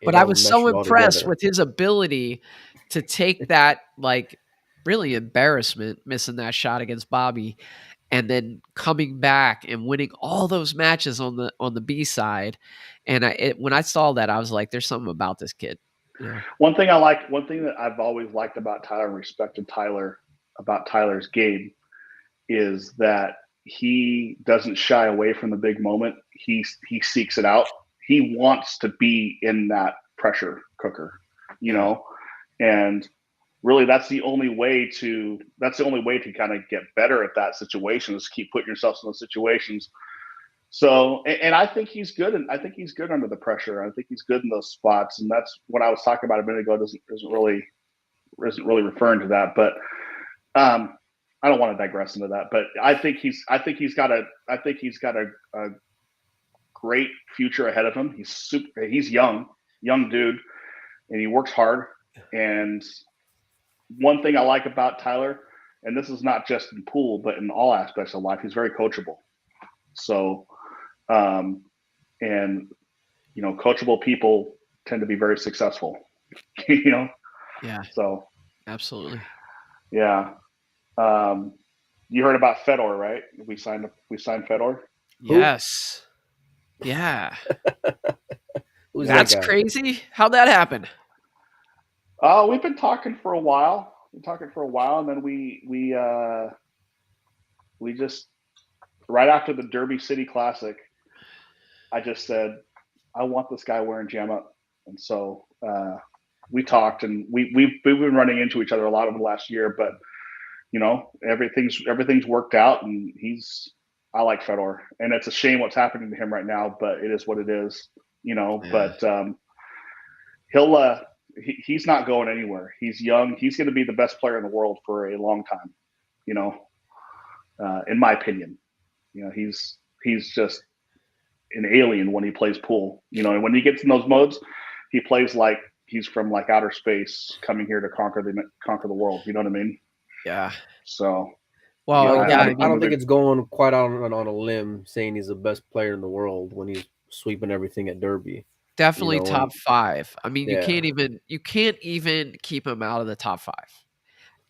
But I was so impressed with his ability to take that, like, really embarrassment, missing that shot against Bobby, and then coming back and winning all those matches on the B side. And when I saw that, I was like, "There's something about this kid." Yeah. One thing that I've always liked about Tyler and respected about Tyler's game is that he doesn't shy away from the big moment. He seeks it out. He wants to be in that pressure cooker, and really that's the only way to kind of get better at that situation is keep putting yourself in those situations. So, and I think he's good, and I think he's good under the pressure. I think he's good in those spots, and that's what I was talking about a minute ago. Isn't really referring to that, but I don't want to digress into that. But I think he's got a great future ahead of him. He's young dude, and he works hard. And one thing I like about Tyler, and this is not just in pool, but in all aspects of life, he's very coachable. So, coachable people tend to be very successful, Yeah. So. Absolutely. Yeah. You heard about Fedor, right? We signed Fedor. Yes. Yeah. That's crazy. How'd that happen? We've been talking for a while. And then we just right after the Derby City Classic, I just said, I want this guy wearing jam up. And so we talked, and we've been running into each other a lot over the last year, but everything's worked out, and I like Fedor, and it's a shame what's happening to him right now, but it is what it is, but he's not going anywhere. He's young. He's going to be the best player in the world for a long time, in my opinion. You know, he's just an alien when he plays pool. You know, and when he gets in those modes, he plays like he's from like outer space coming here to conquer the world. You know what I mean? Yeah. So, Well, I yeah, I don't, I mean, don't think it's going quite out on a limb saying he's the best player in the world when he's sweeping everything at Derby. definitely And top 5. I mean, yeah, you can't even keep him out of the top 5.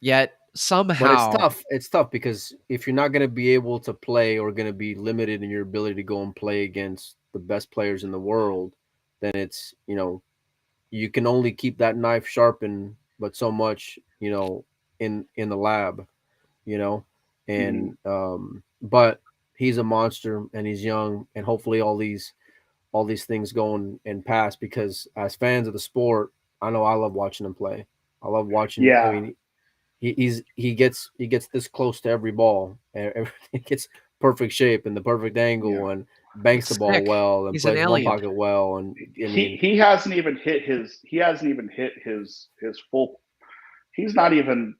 Yet but it's somehow, tough. It's tough because if you're not going to be able to play or going to be limited in your ability to go and play against the best players in the world, then it's, you can only keep that knife sharpened, but so much, in the lab, you know, mm-hmm. and but he's a monster and he's young, and hopefully all these things go and pass, because as fans of the sport, I know I love watching him play. I love watching. I Yeah, mean, he gets this close to every ball, and everything gets perfect shape and the perfect yeah. angle, and banks the ball sick. well and He's an plays one alien. pocket well. And I mean, He hasn't even hit his full. He's not even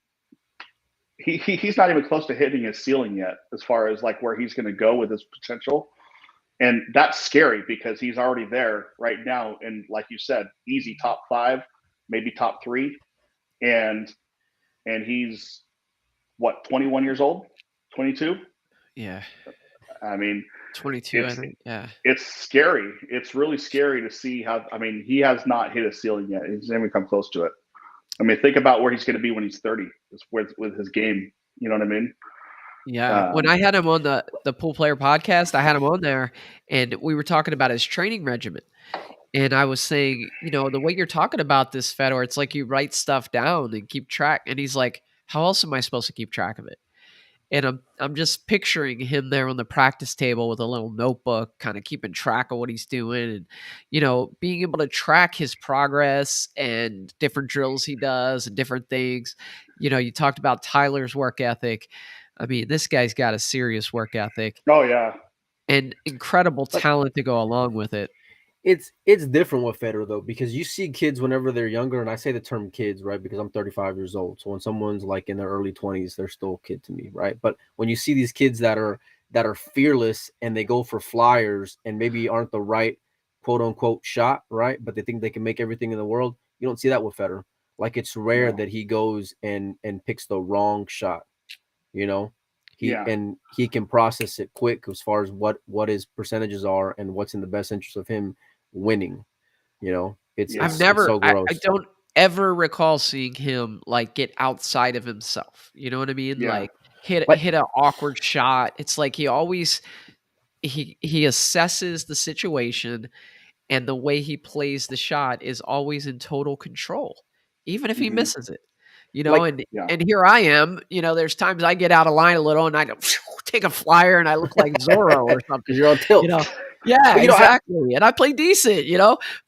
he's not even close to hitting his ceiling yet, as far as like where he's going to go with his potential. And that's scary because he's already there right now. And like you said, easy top 5, maybe top 3. And he's what, 21 years old, 22. Yeah. I mean, 22, I it's think. Yeah. it's scary. It's really scary to see how. I mean, he has not hit a ceiling yet. He's never come close to it. I mean, think about where he's going to be when he's 30 with his game. You know what I mean? Yeah. When I had him on the Pool Player podcast, I had him on there and we were talking about his training regimen. And I was saying, the way you're talking about this, Fedor, it's like you write stuff down and keep track. And he's like, how else am I supposed to keep track of it? And I'm just picturing him there on the practice table with a little notebook, kind of keeping track of what he's doing, and being able to track his progress and different drills he does and different things. You talked about Tyler's work ethic. I mean, this guy's got a serious work ethic Oh yeah, and incredible but talent to go along with it. it's different with Federer though, because you see kids whenever they're younger, and I say the term kids, right? Because I'm 35 years old. So when someone's like in their early 20s, they're still a kid to me, right? But when you see these kids that are fearless and they go for flyers and maybe aren't the right quote unquote shot, right? But they think they can make everything in the world. You don't see that with Federer. Like, it's rare no, that he goes and picks the wrong shot, you know. He yeah. and he can process it quick as far as what his percentages are and what's in the best interest of him winning. It's Yeah. it's so I gross. don't ever recall seeing him like get outside of himself. You know what I mean? Yeah. Like hit But an awkward shot. It's like he always he assesses the situation, and the way he plays the shot is always in total control, even if he Hmm. misses it. like Yeah. And here I am. There's times I get out of line a little, and I don't take a flyer, and I look like Zorro or something. because you're on You tilt. know, yeah, But exactly. And I play decent.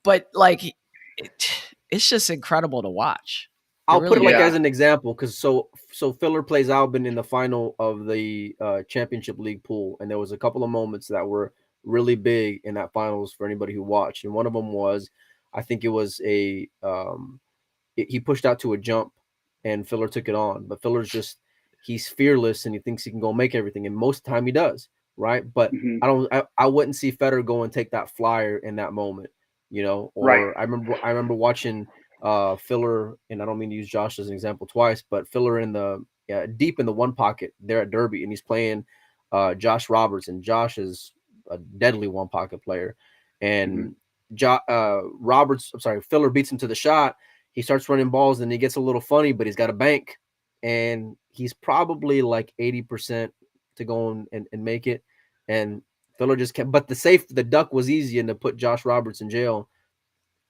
But like, it's just incredible to watch. It I'll put it really like is. Yeah. as an example, because so Filler plays Albin in the final of the Championship League pool, and there was a couple of moments that were really big in that finals for anybody who watched, and one of them was, I think it was he pushed out to a jump, and Filler took it on, but he's fearless and he thinks he can go make everything, and most of the time he does, right? But Hmm. I wouldn't see Federer go and take that flyer in that moment, Right. or I remember watching Filler, and I don't mean to use Josh as an example twice, but Filler in the deep in the one pocket there at Derby, and he's playing Josh Roberts, and Josh is a deadly one pocket player, Hmm. and Filler beats him to the shot. He starts running balls and he gets a little funny, but he's got a bank, and he's probably like 80% to go and make it. And Filler just kept, but the duck was easy, and to put Josh Roberts in jail,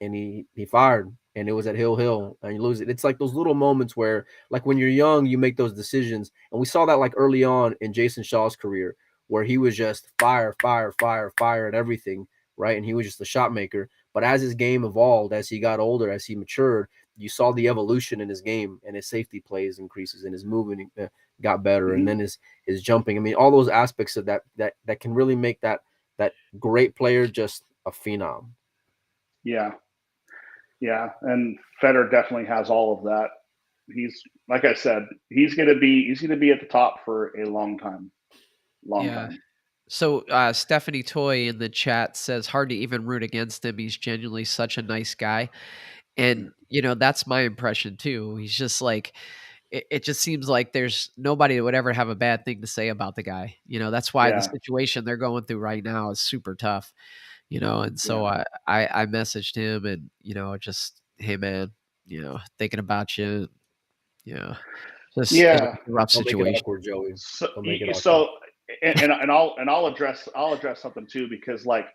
and he fired, and it was at Hill, and you lose it. It's like those little moments where, like, when you're young, you make those decisions, and we saw that like early on in Jason Shaw's career, where he was just fire at everything, right? And he was just a shot maker. But as his game evolved, as he got older, as he matured, you saw the evolution in his game, and his safety plays increases, and his movement got better, and Hmm. then his jumping. I mean, all those aspects of that can really make that great player just a phenom. Yeah. Yeah. And Federer definitely has all of that. He's, like I said, he's gonna be at the top for a long time. Long Yeah. time. So Stephanie Toy in the chat says hard to even root against him. He's genuinely such a nice guy. And, that's my impression too. He's just like, it just seems like there's nobody that would ever have a bad thing to say about the guy. That's why the Yeah. situation they're going through right now is super tough, and so I messaged him and, just, hey man, thinking about you, just it's Yeah. a rough Don't make it situation. awkward, Joey. So, Don't make it awkward. so and I'll address something too, because like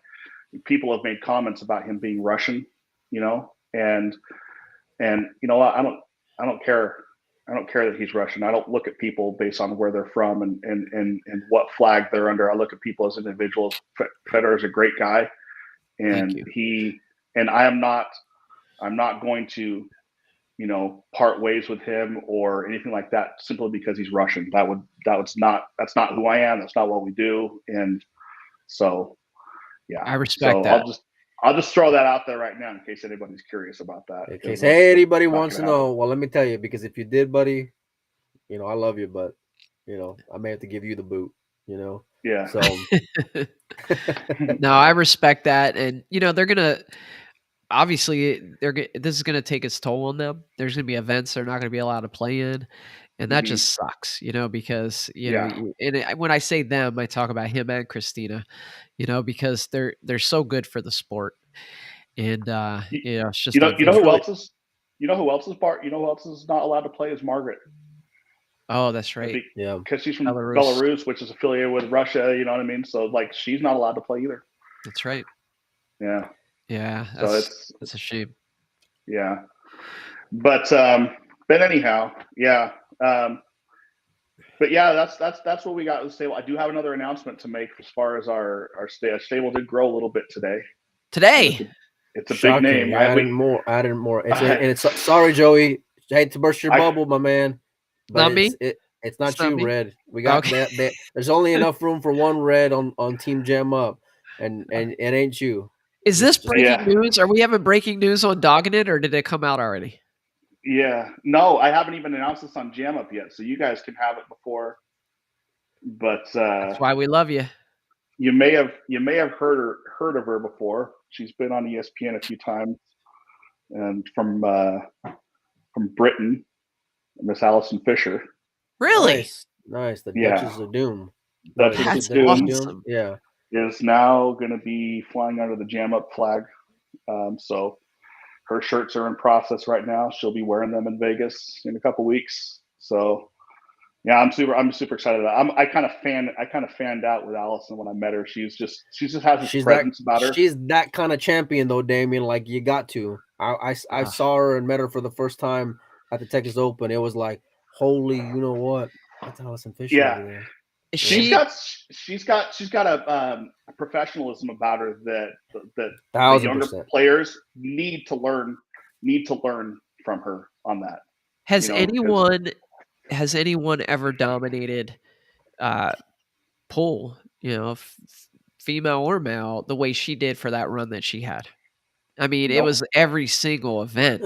people have made comments about him being Russian, and I don't care. I don't care that he's Russian. I don't look at people based on where they're from and what flag they're under. I look at people as individuals. Fedor is a great guy, and I'm not going to, part ways with him or anything like that simply because he's Russian. That's not who I am. That's not what we do. And so, yeah, I respect that. I'll just throw that out there right now in case anybody's curious about that. In case anybody wants to know, well, let me tell you, because if you did, buddy, I love you, but I may have to give you the boot. Yeah. So no, I respect that, and they're gonna. Obviously, this is going to take its toll on them. There's going to be events they're not going to be allowed to play in, and that just sucks, because when I say them, I talk about him and Christina, because they're so good for the sport, and it's just who else is who else is not allowed to play is Margaret. Oh, that's right. Yeah, because she's from Belarus, which is affiliated with Russia. You know what I mean? So like, she's not allowed to play either. That's right. Yeah. Yeah, that's a shame. Yeah, but anyhow, yeah, but yeah, that's what we got at the stable. I do have another announcement to make as far as our stable did grow a little bit today. It's a big name. I added more. It's sorry, Joey. I hate to burst your bubble, my man. But not me. It's not you, Red. We got that. There's only enough room for one Red on Team Jam Up, and it ain't you. Is this breaking news? Are we having breaking news on Doggin it, or did it come out already? Yeah, no, I haven't even announced this on Jam Up yet, so you guys can have it before. But that's why we love you. You may have heard of her before. She's been on ESPN a few times, and from Britain, Miss Allison Fisher. Really? Nice. The Duchess of Doom. That's awesome. Yeah. Is now going to be flying under the Jam Up flag. So her shirts are in process right now. She'll be wearing them in Vegas in a couple weeks. So yeah, I'm super excited about it. I kind of fanned out with Allison when I met her. She just has this presence about her. She's that kind of champion though, Damien. Like, you got to. I saw her and met her for the first time at the Texas Open. It was like, holy, you know what? That's Allison Fisher over there. She's got a professionalism about her that the younger players need to learn from her on that. Has anyone ever dominated pool, female or male, the way she did for that run that she had? I mean, It was every single event.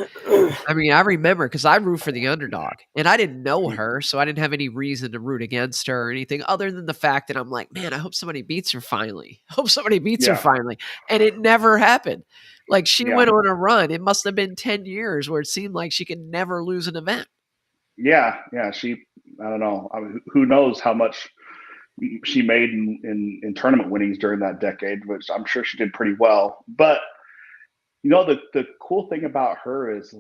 I mean, I remember because I root for the underdog, and I didn't know her, so I didn't have any reason to root against her or anything other than the fact that I'm like, man, I hope somebody beats her finally. And it never happened. Like, she went on a run. It must have been 10 years where it seemed like she could never lose an event. Yeah. She, I don't know. I mean, who knows how much she made in tournament winnings during that decade, which I'm sure she did pretty well. But the cool thing about her is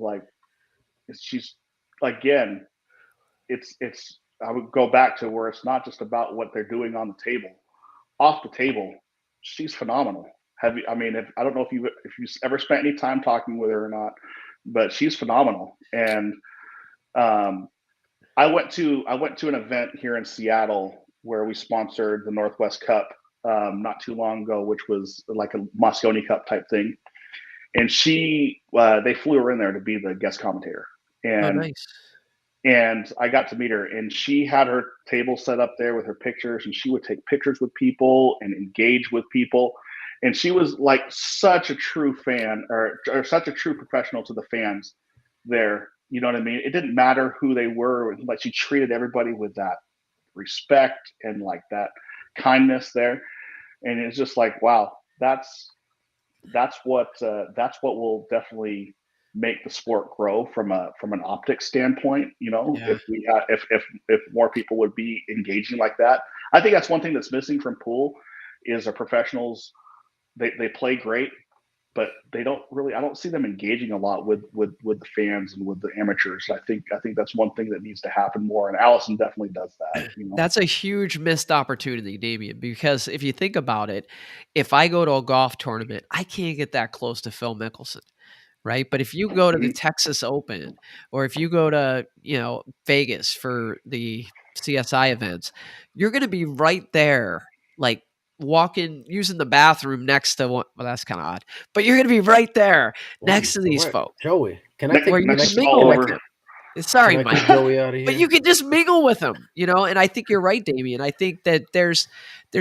she's, again, it's I would go back to where it's not just about what they're doing on the table. Off the table, she's phenomenal. I don't know if you ever spent any time talking with her or not, but she's phenomenal. And I went to an event here in Seattle where we sponsored the Northwest Cup not too long ago, which was like a Moscone Cup type thing. And they flew her in there to be the guest commentator. And, nice. And I got to meet her, and she had her table set up there with her pictures, and she would take pictures with people and engage with people. And she was like such a true fan or such a true professional to the fans there. You know what I mean? It didn't matter who they were, but she treated everybody with that respect and like that kindness there. And it's just like, wow, that's what will definitely make the sport grow from an optics standpoint. Yeah. If more people would be engaging like that. I think that's one thing that's missing from pool is the professionals. They play great, but they don't really. I don't see them engaging a lot with the fans and with the amateurs. I think that's one thing that needs to happen more. And Allison definitely does that. That's a huge missed opportunity, Damien, because if you think about it, if I go to a golf tournament, I can't get that close to Phil Mickelson, right? But if you go to the Texas Open or if you go to, Vegas for the CSI events, you're going to be right there, like walking, using the bathroom next to one. Well, that's kind of odd, but you're going to be right there next to these folks Joey, can I take where the you next can mingle all with over. them. Sorry, Can I Mike. keep Joey out of here? But you can just mingle with them, and I think you're right, Damien. I think that there's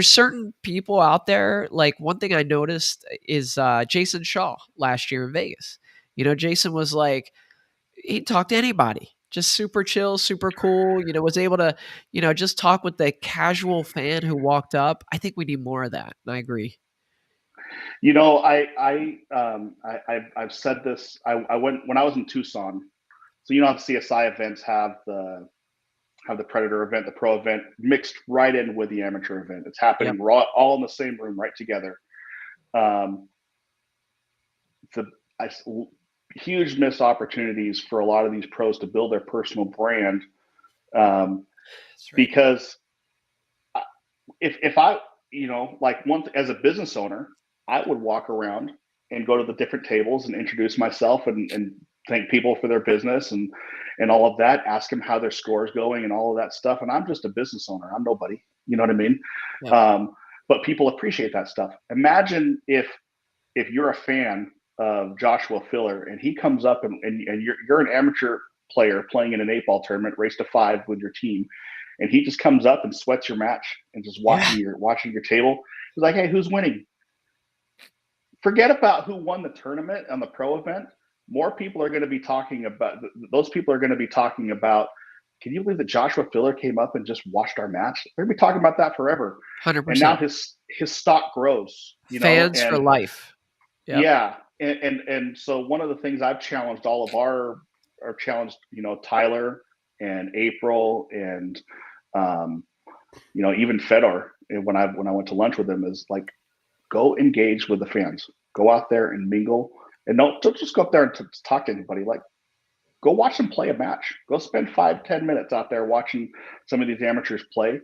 certain people out there. Like one thing I noticed is Jason Shaw last year in Vegas. Jason was like, he'd talk to anybody, just super chill, super cool, was able to, just talk with the casual fan who walked up. I think we need more of that. And I agree. I've said this. I went when I was in Tucson. So how CSI events have the Predator event, the Pro event mixed right in with the amateur event. It's happening. Yep. We're all in the same room, right together. Huge missed opportunities for a lot of these pros to build their personal brand, That's right. because if I, as a business owner, I would walk around and go to the different tables and introduce myself and thank people for their business and all of that, ask them how their score is going and all of that stuff. And I'm just a business owner. I'm nobody, you know what I mean? Yep. But people appreciate that stuff. Imagine if you're a fan of Joshua Filler and he comes up and you're an amateur player playing in an 8-ball tournament, race to 5 with your team, and he just comes up and sweats your match and just watching your table. He's like, hey, who's winning? Forget about who won the tournament on the pro event. More people are going to be talking about, those people are going to be talking about, can you believe that Joshua Filler came up and just watched our match? They're going to be talking about that forever. 100%. And now his stock grows. Fans for life. Yep. Yeah. And so one of the things I've challenged all of our challenged, Tyler and April and, even Fedor, when I went to lunch with him, is like, go engage with the fans, go out there and mingle, and don't just go up there and talk to anybody. Like, go watch them play a match. Go spend 5-10 minutes out there watching some of these amateurs play,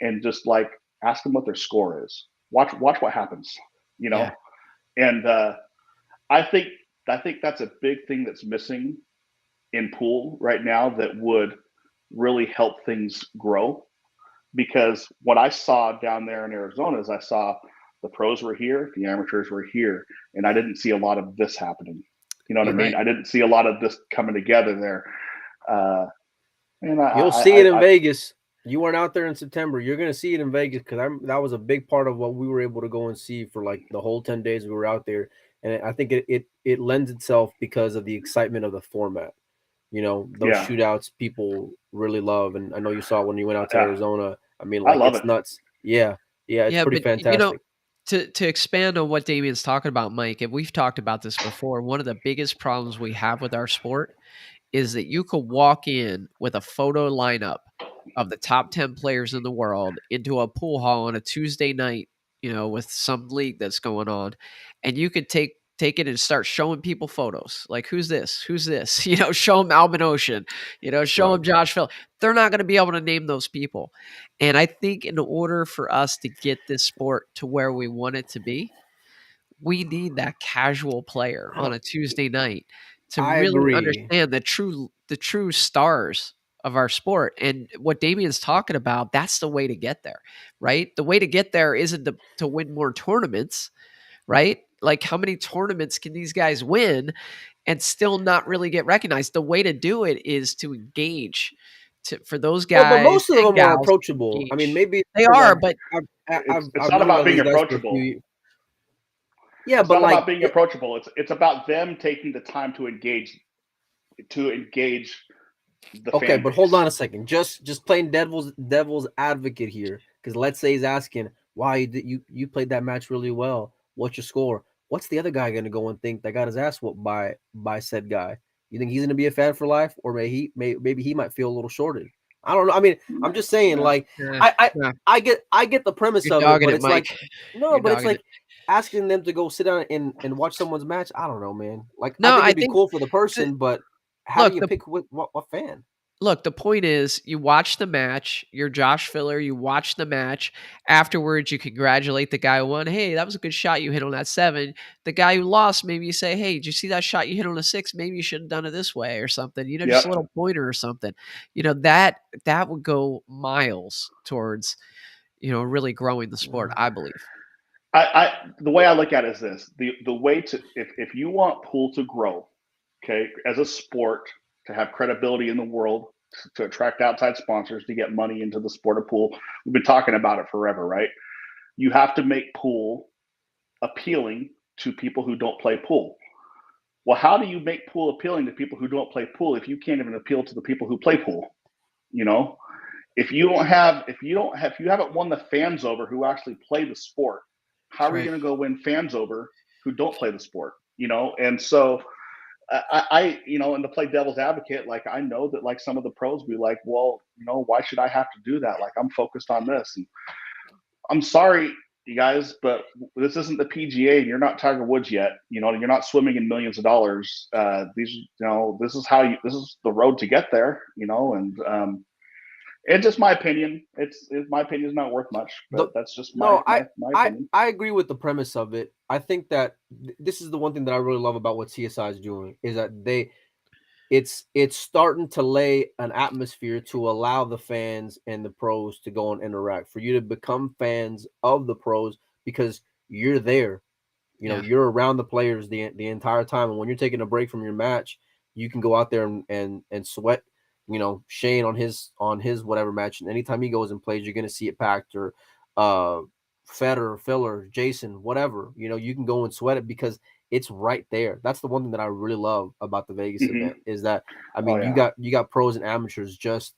and just like ask them what their score is. Watch what happens. Yeah. And I think that's a big thing that's missing in pool right now that would really help things grow. Because what I saw down there in Arizona is I saw the pros were here, the amateurs were here, and I didn't see a lot of this happening. You know what I mean? Right. I didn't see a lot of this coming together there. You'll see it in Vegas. You weren't out there in September. You're going to see it in Vegas because that was a big part of what we were able to go and see for like the whole 10 days we were out there. And I think it lends itself because of the excitement of the format. Those shootouts people really love. And I know you saw when you went out to Arizona. I mean, like, it's nuts. Yeah. Yeah. It's pretty fantastic. To expand on what Damian's talking about, Mike, and we've talked about this before, one of the biggest problems we have with our sport is that you could walk in with a photo lineup of the top 10 players in the world into a pool hall on a Tuesday night, with some league that's going on, and you could take it and start showing people photos. Like, who's this? Show them Albin Ocean, show them Josh Phil. They're not going to be able to name those people. And I think in order for us to get this sport to where we want it to be, we need that casual player on a Tuesday night to really understand the true stars of our sport. And what Damian's talking about, that's the way to get there, right? The way to get there isn't to win more tournaments, right? Like, how many tournaments can these guys win and still not really get recognized? The way to do it is to engage for those guys. Well, but most of them are approachable. Engage. I mean, maybe they are, but it's not about being approachable. Yeah, it's but not about being approachable. It's about them taking the time to engage the okay, but hold on a second. Just playing devil's advocate here, because let's say he's asking, Why you played that match really well? What's your score? What's the other guy going to go and think that got his ass whooped by said guy? You think he's going to be a fan for life, or maybe he might feel a little shorted? I don't know. I mean, I'm just saying, Yeah. like, Yeah, I yeah. I get the premise You're of it, dogging but it, it's like, Mike. no, You're but it's dogging it. like asking them to go sit down and watch someone's match. I don't know, man. Like, I No, think I it'd be think cool for the the, person, but how do look you the pick what fan? look, the point is you watch the match, you're Josh Filler, you watch the match. Afterwards, you congratulate the guy who won. Hey, that was a good shot you hit on that 7. The guy who lost, maybe you say, hey, did you see that shot you hit on a 6? Maybe you should have done it this way or something. Just a Yep. little pointer or something. That would go miles towards, really growing the sport, I believe. The way I look at it is this: the way to if you want pool to grow, okay, as a sport, to have credibility in the world, to attract outside sponsors, to get money into the sport of pool. We've been talking about it forever, right? You have to make pool appealing to people who don't play pool. Well, how do you make pool appealing to people who don't play pool if you can't even appeal to the people who play pool? You know, if you haven't won the fans over who actually play the sport, how That's are you right. going to go win fans over who don't play the sport? And so and to play devil's advocate, like I know that like some of the pros be like, well, why should I have to do that? Like I'm focused on this, and I'm sorry, you guys, but this isn't the PGA, and you're not Tiger Woods yet. You're not swimming in millions of dollars. This is this is the road to get there. And it's just my opinion. My opinion is not worth much, The but that's just my No, my my opinion. I agree with the premise of it. I think that this is the one thing that I really love about what CSI is doing is that it's starting to lay an atmosphere to allow the fans and the pros to go and interact, for you to become fans of the pros because you're there. Yeah. You're around the players the entire time, and when you're taking a break from your match, you can go out there and sweat. Shane on his whatever match, and anytime he goes and plays, you're gonna see it packed, or uh Fedor, Filler, Jason, whatever. You can go and sweat it because it's right there. That's the one thing that I really love about the Vegas Hmm. event is that, I Oh mean, you yeah. got pros and amateurs just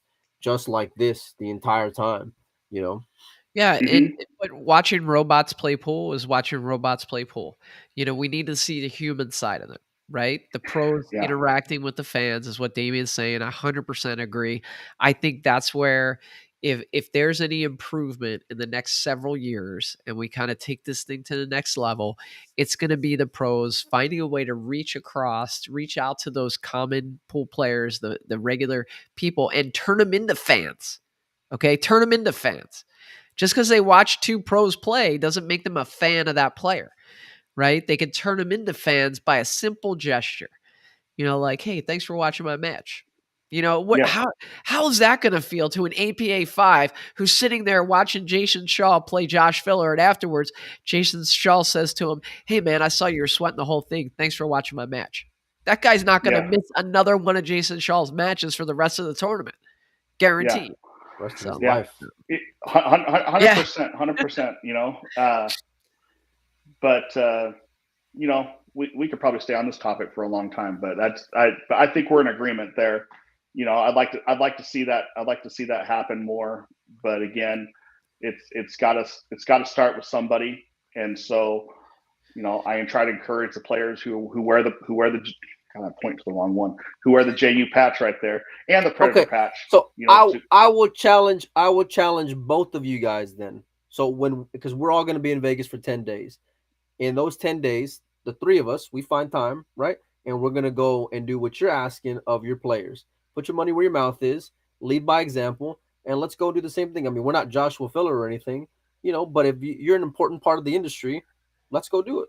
like this the entire time. Yeah, Hmm. but watching robots play pool is watching robots play pool. We need to see the human side of it, right? The pros Yeah. interacting with the fans is what Damien's saying. I 100% agree. I think that's where if there's any improvement in the next several years and we kind of take this thing to the next level, it's going to be the pros finding a way to reach out to those common pool players, the regular people, and turn them into fans. Okay, turn them into fans. Just because they watch 2 pros play doesn't make them a fan of that player, right? They can turn them into fans by a simple gesture. Like, hey, thanks for watching my match. What? Yeah. How is that going to feel to an APA 5 who's sitting there watching Jason Shaw play Josh Filler, and afterwards, Jason Shaw says to him, "Hey, man, I saw you were sweating the whole thing. Thanks for watching my match." That guy's not going to Yeah. miss another one of Jason Shaw's matches for the rest of the tournament, Yeah. guaranteed. Rest of his So, Yeah. life. 100%. yeah, 100%. But we could probably stay on this topic for a long time, but I think we're in agreement there. I'd like to see that. I'd like to see that happen more. But again, it's got to start with somebody. And so, I try to encourage the players who wear the kind of point to the wrong one, who wear the JU patch right there and the Predator Okay, patch. so To I would challenge both of you guys then. So because we're all going to be in Vegas for 10 days. In those 10 days, the three of us, we find time, right? And we're going to go and do what you're asking of your players. Put your money where your mouth is, lead by example, and let's go do the same thing. I mean, we're not Joshua Filler or anything, but if you're an important part of the industry, let's go do it.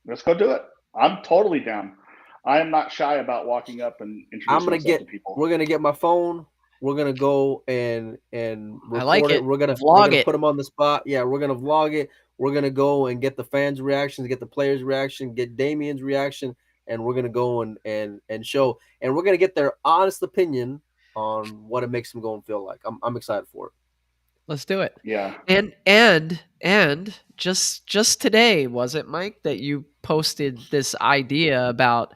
let's go do it. I'm totally down. I am not shy about walking up and I'm introducing gonna myself to get. people. We're gonna get my phone. We're gonna go and I like record it. it. We're gonna Vlog it. put them on the spot. Yeah, we're gonna vlog it. We're gonna go and get the fans' reactions, get the players' reaction, get Damien's reaction, and we're gonna go and show. And we're gonna get their honest opinion on what it makes them go and feel like. I'm excited for it. Let's do it. Yeah. And just today, was it, Mike, that you posted this idea about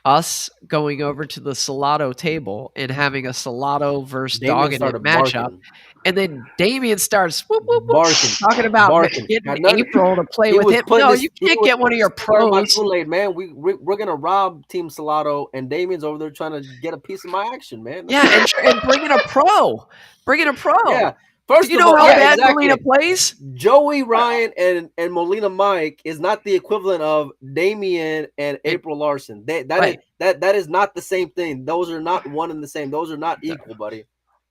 us going over to the Salado table and having a Salado versus Damien Doggin started matchup. barking. And then Damien starts whoop, whoop, whoop, Barking. talking about Barking. getting Had nothing- April to play He with was him. putting No, his- you he can't was get one of your stepping on my pros. Kool-Aid, man. We're gonna rob Team Salado, and Damien's over there trying to get a piece of my action, man. Yeah, and bring in a pro. Bring in a pro. Yeah. First Do you of know all, how yeah, bad exactly. Molina plays? Joey Ryan and Molina Mike is not the equivalent of Damien and April Larson. That is not the same thing. Those are not one and the same. Those are not equal, buddy.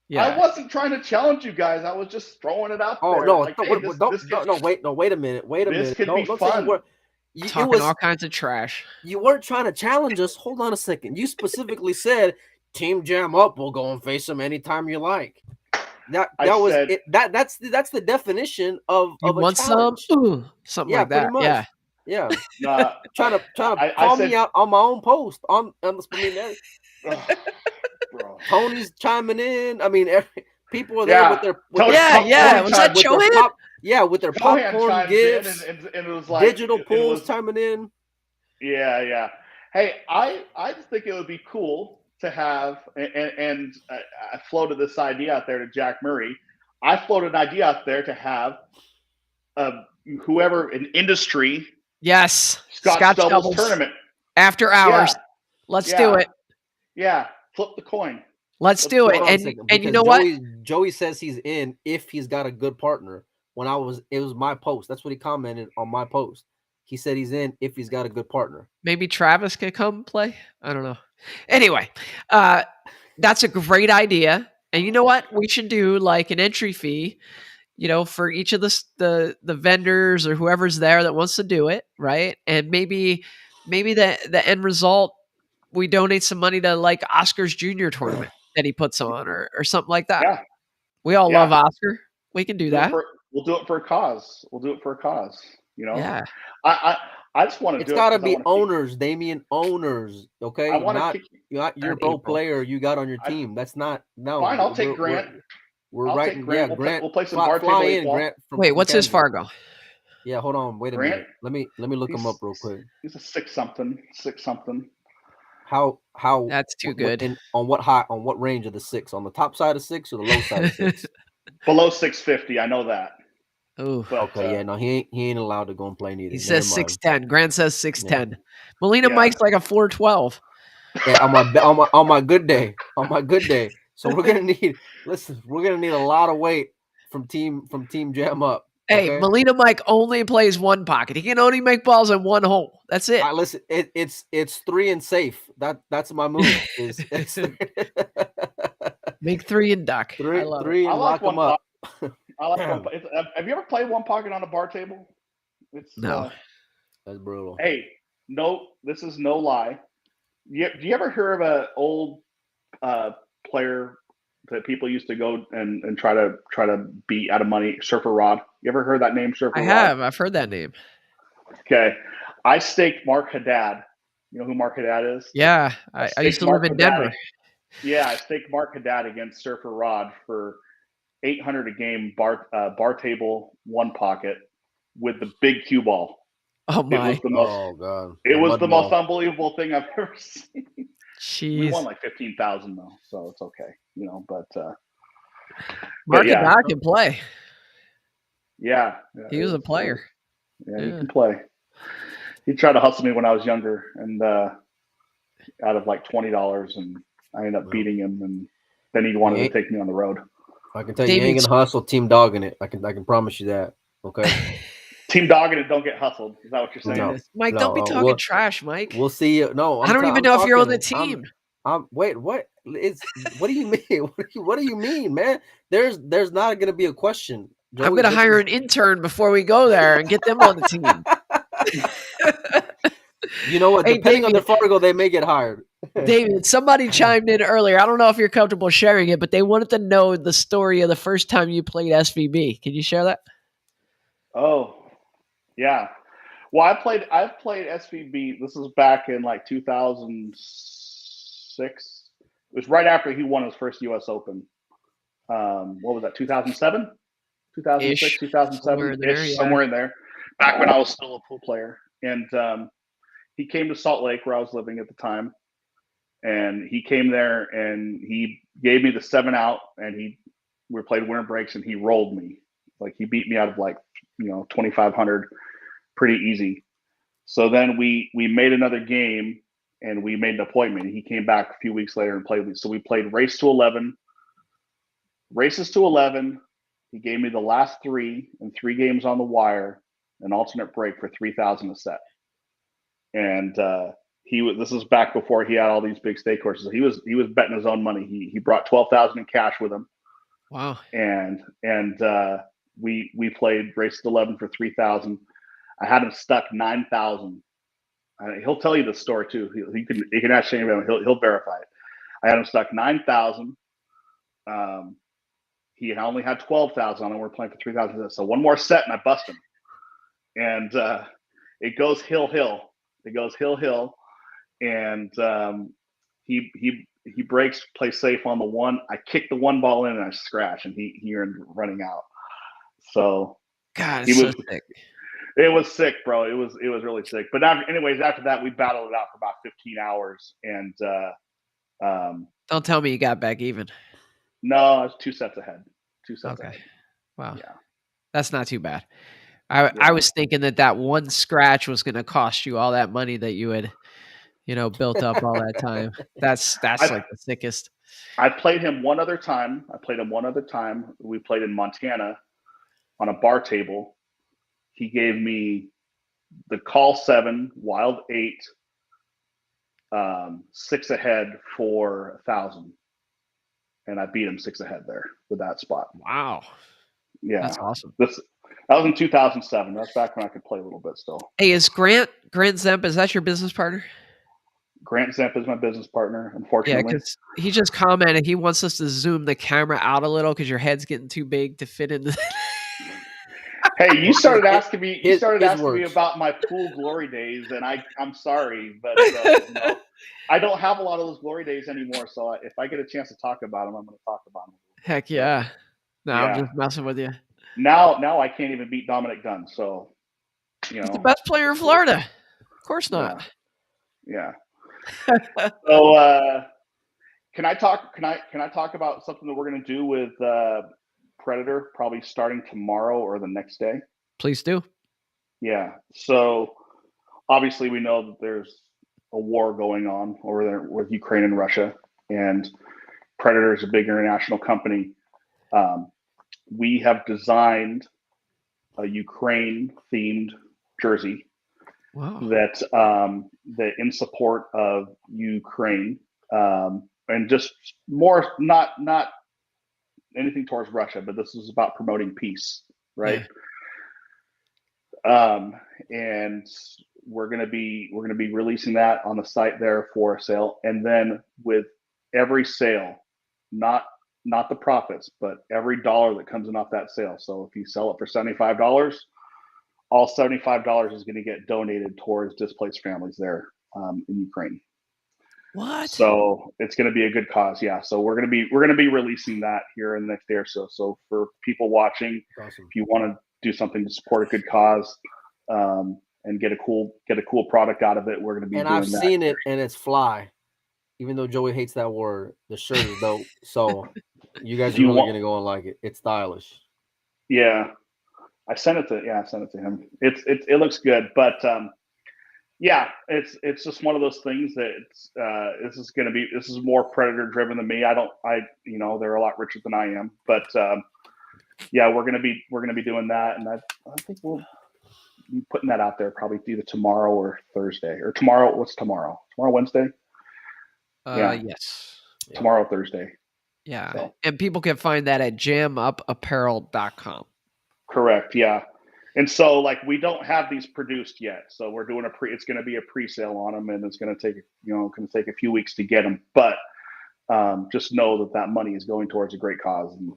Yeah. I wasn't trying to challenge you guys. I was just throwing it out there. Oh no! Like, hey, Wait a minute. This could be Don't fun. say Talking all kinds of trash. You weren't trying to challenge us. Hold on a second. You specifically said Team Jam Up will go and face them anytime you like. That's the definition of You want a challenge. something like that. Pretty much. Yeah. Trying to call me out on my own post on Tony's chiming in. I mean, people are there with their Was that Johan? With their popcorn gifts and it was like digital pools chiming in. Yeah. Hey, I just think it would be cool to have, and I floated this idea out there to Jack Murray. I floated an idea out there to have whoever in industry. Yes. Scotch doubles tournament. After hours. Yeah. Let's do it. Yeah. Flip the coin. Let's do it. And you know what? Joey says he's in if he's got a good partner. It was my post. That's what he commented on my post. He said he's in if he's got a good partner. Maybe Travis could come play. I don't know. Anyway, that's a great idea. And you know what? We should do like an entry fee, for each of the vendors or whoever's there that wants to do it, right? And maybe the end result, we donate some money to like Oscar's junior tournament that he puts on or something like that. Yeah. We all love Oscar. We can do that. We'll do it for a cause. Yeah. I just want to do it. It's got to be owners, Damien, owners. Okay. I want to not your pro player you got on your team. That's not, no. Fine. I'll take Grant. We're right. Grant. Yeah, Grant. We'll play some bar table. Grant wait, what's his Fargo? Yeah, hold on. Wait a minute. Let me look him up real quick. He's a 6-something. How that's too good. On what range of the 6? On the top side of 6 or the low side of 6? Below 650, I know that. Oh, okay, no, he ain't allowed to go and play neither. He says 6'10". Grant says 6'10". Yeah. Molina Mike's like a 4'12". Yeah, on my good day. So we're gonna need a lot of weight from team Jam Up. Hey, okay? Molina Mike only plays one pocket. He can only make balls in one hole. That's it. Listen, it's 3 and safe. That's my move. Make 3 and duck. 3 and lock them up. I like one. Have you ever played one pocket on a bar table? No. That's brutal. Hey, no, this is no lie. Do you ever hear of an old player that people used to go and try to beat out of money, Surfer Rod? You ever heard that name, Surfer Rod? I have. I've heard that name. Okay. I staked Mark Haddad. You know who Mark Haddad is? Yeah. I used to live in Denver. Yeah, I staked Mark Haddad against Surfer Rod for $800 a game bar table one pocket with the big cue ball. Oh my! God! It was the most unbelievable thing I've ever seen. Jeez. We won like 15,000 though, so it's okay, But Mark Haddad can play. Yeah, he was a player. Yeah, he can play. He tried to hustle me when I was younger, and out of like $20, and I ended up beating him, and then he wanted to take me on the road. I can tell you, ain't gonna hustle Team Doggin it. I can promise you that. Okay. Team Doggin it, don't get hustled. Is that what you're saying? No, Mike, don't be talking trash, Mike. We'll see you. No, I don't even know if you're on the team. Wait, what? What do you mean? What do you mean, man? There's not gonna be a question. Joey, I'm gonna hire an intern before we go there and get them on the team. You know what? Depending on the Fargo, they may get hired. David, somebody chimed in earlier. I don't know if you're comfortable sharing it, but they wanted to know the story of the first time you played SVB. Can you share that? Oh, yeah. Well, I've played SVB. This was back in like 2006. It was right after he won his first U.S. Open. What was that? 2007, 2006, 2007, somewhere in there. Back when I was still a pool player, and he came to Salt Lake where I was living at the time, and he came there and he gave me the 7 out, and we played winter breaks, and he rolled me. Like, he beat me out of like 2,500 pretty easy. So then we made another game, and we made an appointment. He came back a few weeks later and played with me. So we played races to 11. He gave me the last 3 and 3 games on the wire, an alternate break for 3,000 a set. And this is back before he had all these big stake horses. He was betting his own money. He brought 12,000 in cash with him. Wow. And we played race 11 for 3,000. I had him stuck 9,000. He'll tell you the story too. He can ask Shane about it. He'll verify it. I had him stuck 9,000. He only had 12,000 on, and we're playing for 3,000. So one more set, and I bust him. And it goes hill. It goes hill, and he breaks, plays safe on the 1. I kick the 1 ball in, and I scratch, and he earned running out. So God, it's so sick. It was sick, bro. It was really sick. But anyways, after that, we battled it out for about 15 hours, and don't tell me you got back even. No, I was 2 sets ahead. 2 sets ahead. Wow. Yeah. That's not too bad. I was thinking that 1 scratch was going to cost you all that money that you had, built up all that time. That's like the sickest. I played him one other time. We played in Montana on a bar table. He gave me the call 7, wild 8, 6 ahead for 1,000. And I beat him 6 ahead there with that spot. Wow. Yeah. That's awesome. That was in 2007. That's back when I could play a little bit still. Hey, is Grant Zemp, is that your business partner? Grant Zemp is my business partner, unfortunately. Yeah, because he just commented he wants us to zoom the camera out a little because your head's getting too big to fit in. Hey, you started asking me. Me about my pool glory days, and I'm sorry, but I don't have a lot of those glory days anymore. So if I get a chance to talk about them, I'm going to talk about them. Heck yeah! No, yeah. I'm just messing with you. Now I can't even beat Dominic Dunn. So he's the best player in Florida. Of course not. Yeah. So can I talk about something that we're going to do with Predator, probably starting tomorrow or the next day? Please do. Yeah. So obviously we know that there's a war going on over there with Ukraine and Russia, and Predator is a big international company. We have designed a Ukraine-themed jersey. Wow. that in support of Ukraine, and just more not anything towards Russia, but this is about promoting peace, right? Yeah. And we're gonna be releasing that on the site there for a sale, and then with every sale, not the profits, but every dollar that comes in off that sale. So if you sell it for $75, all $75 is going to get donated towards displaced families there in Ukraine. What? So it's going to be a good cause, yeah. So we're going to be releasing that here in the next day or so. So for people watching, awesome. If you want to do something to support a good cause and get a cool product out of it, we're going to be. And doing I've seen it, and it's fly. Even though Joey hates that word, the shirt is dope. So you guys are really going to go and like it. It's stylish. Yeah. I sent it to him. It looks good, but it's just one of those things that this is more Predator driven than me. They're a lot richer than I am, but we're gonna be doing that, and I think we'll be putting that out there probably either tomorrow or Thursday, or tomorrow. What's tomorrow? Tomorrow, Wednesday. Yes. Tomorrow, Thursday. Yeah, so. And people can find that at jamupapparel.com. Correct. Yeah. And so like, we don't have these produced yet. So we're doing it's going to be a pre-sale on them, and it's going to take a few weeks to get them, but just know that money is going towards a great cause, and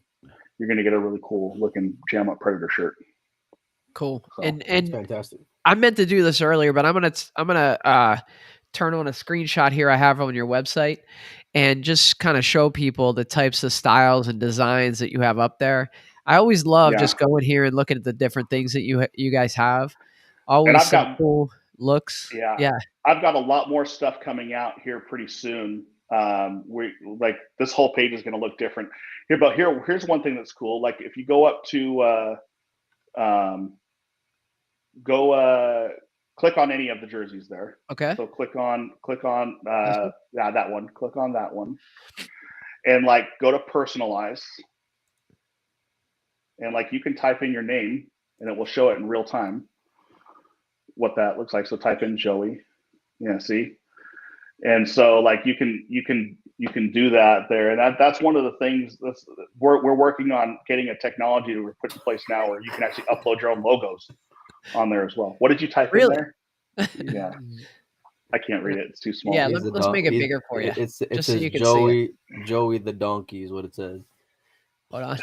you're going to get a really cool looking Jam Up Predator shirt. Cool. So, and fantastic. I meant to do this earlier, but I'm going to turn on a screenshot here I have on your website and just kind of show people the types of styles and designs that you have up there. I always love just going here and looking at the different things that you guys have. Always some cool looks. Yeah. I've got a lot more stuff coming out here pretty soon We like this whole page is going to look different here, but here's one thing that's cool. Like if you go up to click on any of the jerseys there. Okay. So click on that one. Click on that one, and like go to personalize, and like you can type in your name, and it will show it in real time what that looks like. So type in Joey. Yeah, see. And so like you can do that there, and that's one of the things we're working on getting a technology that we're put in place now where you can actually upload your own logos on there as well. What did you type in there? Yeah, I can't read it; it's too small. Yeah, let's make it bigger for you. It just says so you can see it. Joey the donkey is what it says. Hold on.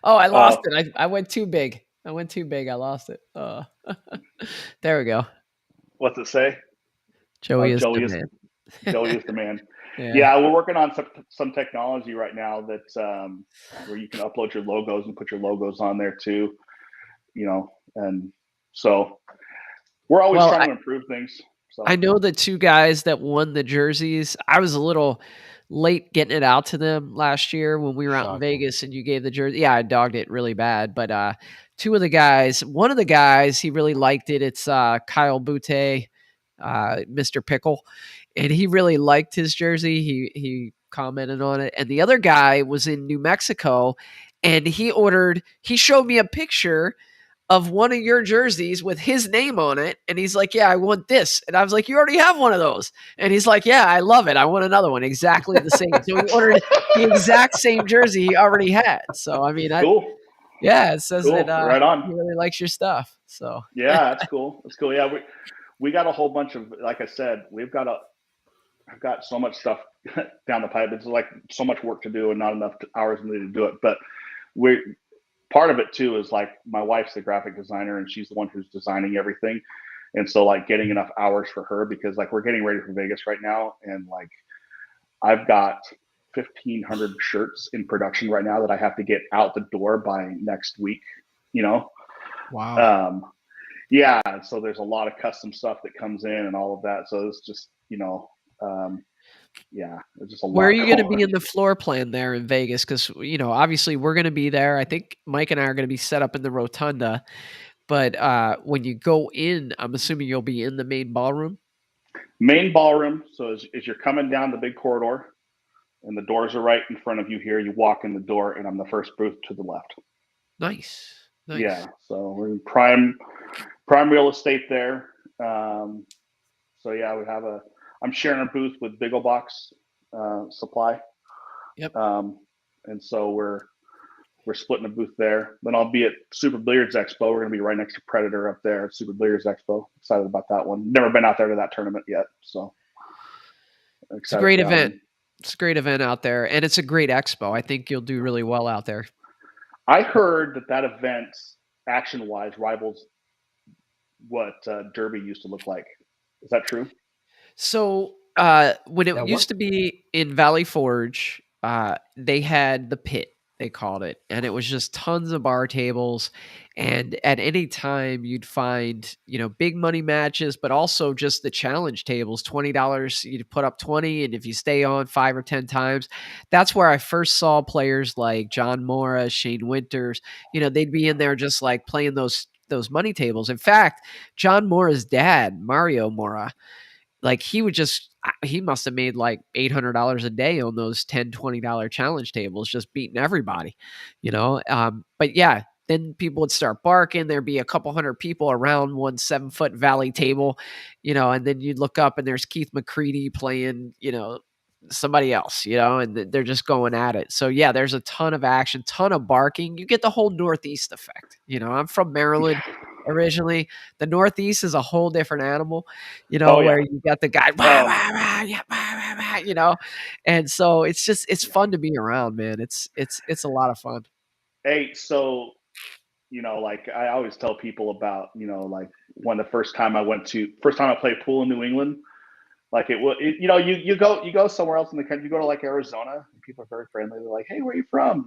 Oh, I lost it. I went too big. I lost it. There we go. What's it say? Joey is the man. Joey is the man. Yeah, we're working on some technology right now that where you can upload your logos and put your logos on there too. And so we're always trying to improve things. So. I know the two guys that won the jerseys. I was a little late getting it out to them last year when we were out in Vegas and you gave the jersey. Yeah, I dogged it really bad. But two of the guys, one of the guys, he really liked it. It's Kyle Butte, Mr. Pickle. And he really liked his jersey. He commented on it. And the other guy was in New Mexico and he showed me a picture of one of your jerseys with his name on it. And he's like, yeah, I want this. And I was like, you already have one of those. And he's like, yeah, I love it. I want another one. Exactly the same. So he ordered the exact same jersey he already had. So, I mean, cool. Yeah, it says that right on. he really likes your stuff. So yeah, that's cool. That's cool. Yeah, we got a whole bunch of, like I said, I've got so much stuff down the pipe. It's like so much work to do and not enough hours in to do it. But part of it too is like my wife's the graphic designer and she's the one who's designing everything. And so like getting enough hours for her, because like we're getting ready for Vegas right now. And like, I've got 1,500 shirts in production right now that I have to get out the door by next week, Wow. Yeah. So there's a lot of custom stuff that comes in and all of that. So it's just, yeah, it's just a lot. Where are you going to be in the floor plan there in Vegas? Because, obviously we're going to be there. I think Mike and I are going to be set up in the rotunda. But when you go in, I'm assuming you'll be in the main ballroom? Main ballroom. So as you're coming down the big corridor and the doors are right in front of you here, you walk in the door and I'm the first booth to the left. Nice. Yeah. So we're in prime real estate there. So yeah, I'm sharing a booth with Bigglebox Supply. Yep. And so we're splitting a booth there. Then I'll be at Super Billiards Expo. We're going to be right next to Predator up there at Super Billiards Expo. Excited about that one. Never been out there to that tournament yet. So it's a great event. It's a great event out there. And it's a great expo. I think you'll do really well out there. I heard that event, action-wise, rivals what Derby used to look like. Is that true? So when it used to be in Valley Forge, they had the pit, they called it, and it was just tons of bar tables. And at any time you'd find, big money matches, but also just the challenge tables, $20, you'd put up 20. And if you stay on 5 or 10 times, that's where I first saw players like John Mora, Shane Winters, they'd be in there just like playing those money tables. In fact, John Mora's dad, Mario Mora, like he must have made like $800 a day on those $10, $20 challenge tables, just beating everybody, but yeah, then people would start barking. There'd be a couple hundred people around one 7-foot valley table, and then you'd look up and there's Keith McCready playing, somebody else, and they're just going at it. So yeah, there's a ton of action, ton of barking. You get the whole Northeast effect. I'm from Maryland originally. The Northeast is a whole different animal, where you got the guy, and so it's fun to be around, man. It's a lot of fun. Hey, so, like I always tell people about, like the first time I played pool in New England, like you go somewhere else in the country, you go to like Arizona, and people are very friendly. They're like, hey, where are you from?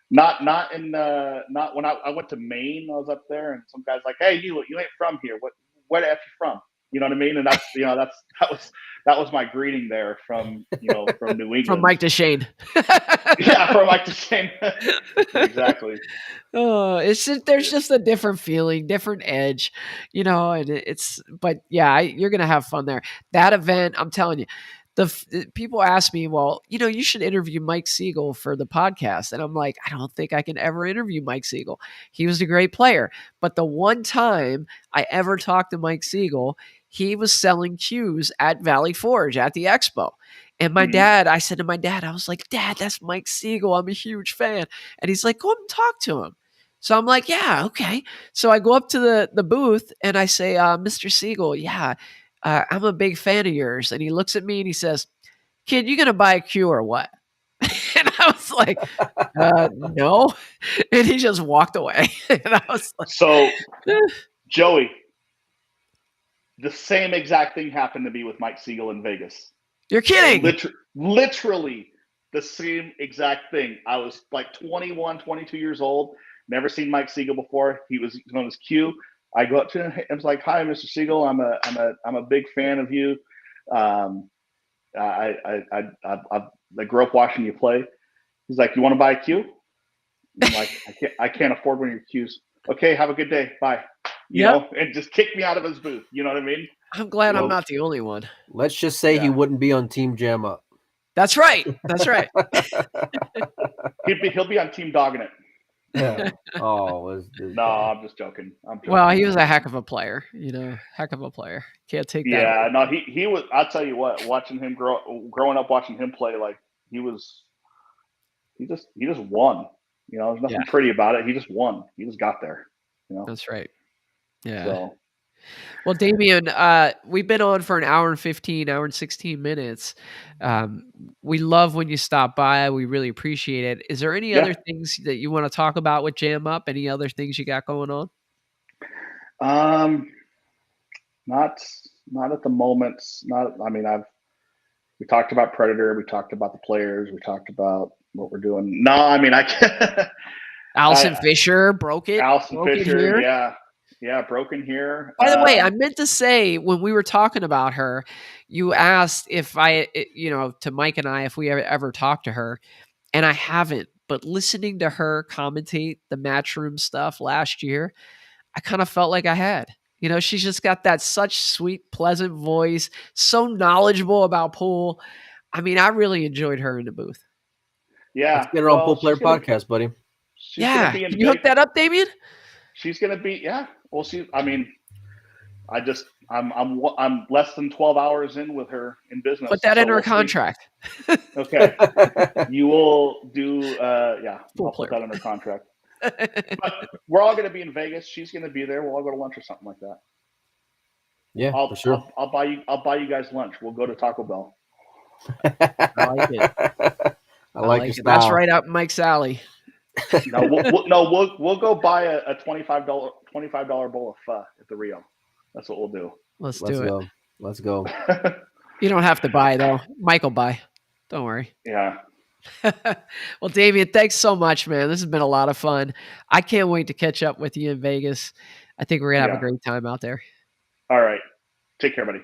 Not when I went to Maine, I was up there and some guy's like, hey, you ain't from here. Where the F you from? You know what I mean? And that was my greeting there from New England. From Mike to Shane. Yeah, from Mike to Shane. Exactly. Oh, there's just a different feeling, different edge, and but yeah, you're gonna have fun there. That event, I'm telling you, people ask me, well, you should interview Mike Siegel for the podcast, and I'm like, I don't think I can ever interview Mike Siegel. He was a great player, but the one time I ever talked to Mike Siegel, he was selling cues at Valley Forge at the expo. And I said to my dad, I was like, Dad, that's Mike Siegel. I'm a huge fan. And he's like, go up and talk to him. So I'm like, yeah, okay. So I go up to the booth and I say, Mr. Siegel, yeah, I'm a big fan of yours. And he looks at me and he says, kid, you going to buy a cue or what? And I was like, no. And he just walked away. And I was like, so Joey, the same exact thing happened to me with Mike Siegel in Vegas. You're kidding. Literally the same exact thing. I was like 21, 22 years old. Never seen Mike Siegel before. He was on his cue. I go up to him. I was like, "Hi, Mr. Siegel. I'm a big fan of you. I grew up watching you play." He's like, "You want to buy a cue?" I'm like, I can't afford one of your cues. Okay, have a good day. Bye. You know, and just kicked me out of his booth. You know what I mean? I'm glad I'm not the only one. Let's just say he wouldn't be on Team Jam Up. That's right. That's right. He'll be on Team Doggin. Yeah. No, I'm just joking. Well, he was a heck of a player. Heck of a player. Can't take that. Yeah, no, he was. I'll tell you what. Watching him growing up, watching him play, like he just won. There's nothing pretty about it. He just won. He just got there. That's right. Yeah. So. Well, Damien, we've been on for an hour and 16 minutes. We love when you stop by. We really appreciate it. Is there any other things that you want to talk about with Jam Up? Any other things you got going on? Not at the moment. We talked about Predator. We talked about the players. We talked about what we're doing. No, I can't. Allison Fisher broke it. Allison Fisher, yeah. Yeah, broken here. By the way, I meant to say when we were talking about her, you asked if to Mike and I, if we ever talked to her, and I haven't. But listening to her commentate the Matchroom stuff last year, I kind of felt like I had. She's just got that such sweet, pleasant voice, so knowledgeable about pool. I really enjoyed her in the booth. Yeah, let's get her on Pool Player Podcast, buddy. Yeah, can you hook that up, Damien? She's gonna be Well, I'm less than 12 hours in with her in business. Put that in her contract. Okay, you will do. I'll put that in her contract. But we're all going to be in Vegas. She's going to be there. We'll all go to lunch or something like that. Yeah, for sure. I'll buy you guys lunch. We'll go to Taco Bell. I like it. I like your style. That's right up Mike's alley. No, we'll go buy a $25 bowl of pho at the Rio. That's what we'll do. Let's do it. Let's go. You don't have to buy though. Mike will buy. Don't worry. Yeah. Well, Damien, thanks so much, man. This has been a lot of fun. I can't wait to catch up with you in Vegas. I think we're gonna have a great time out there. All right. Take care, buddy.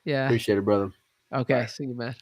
Yeah. Appreciate it, brother. Okay. See you, man.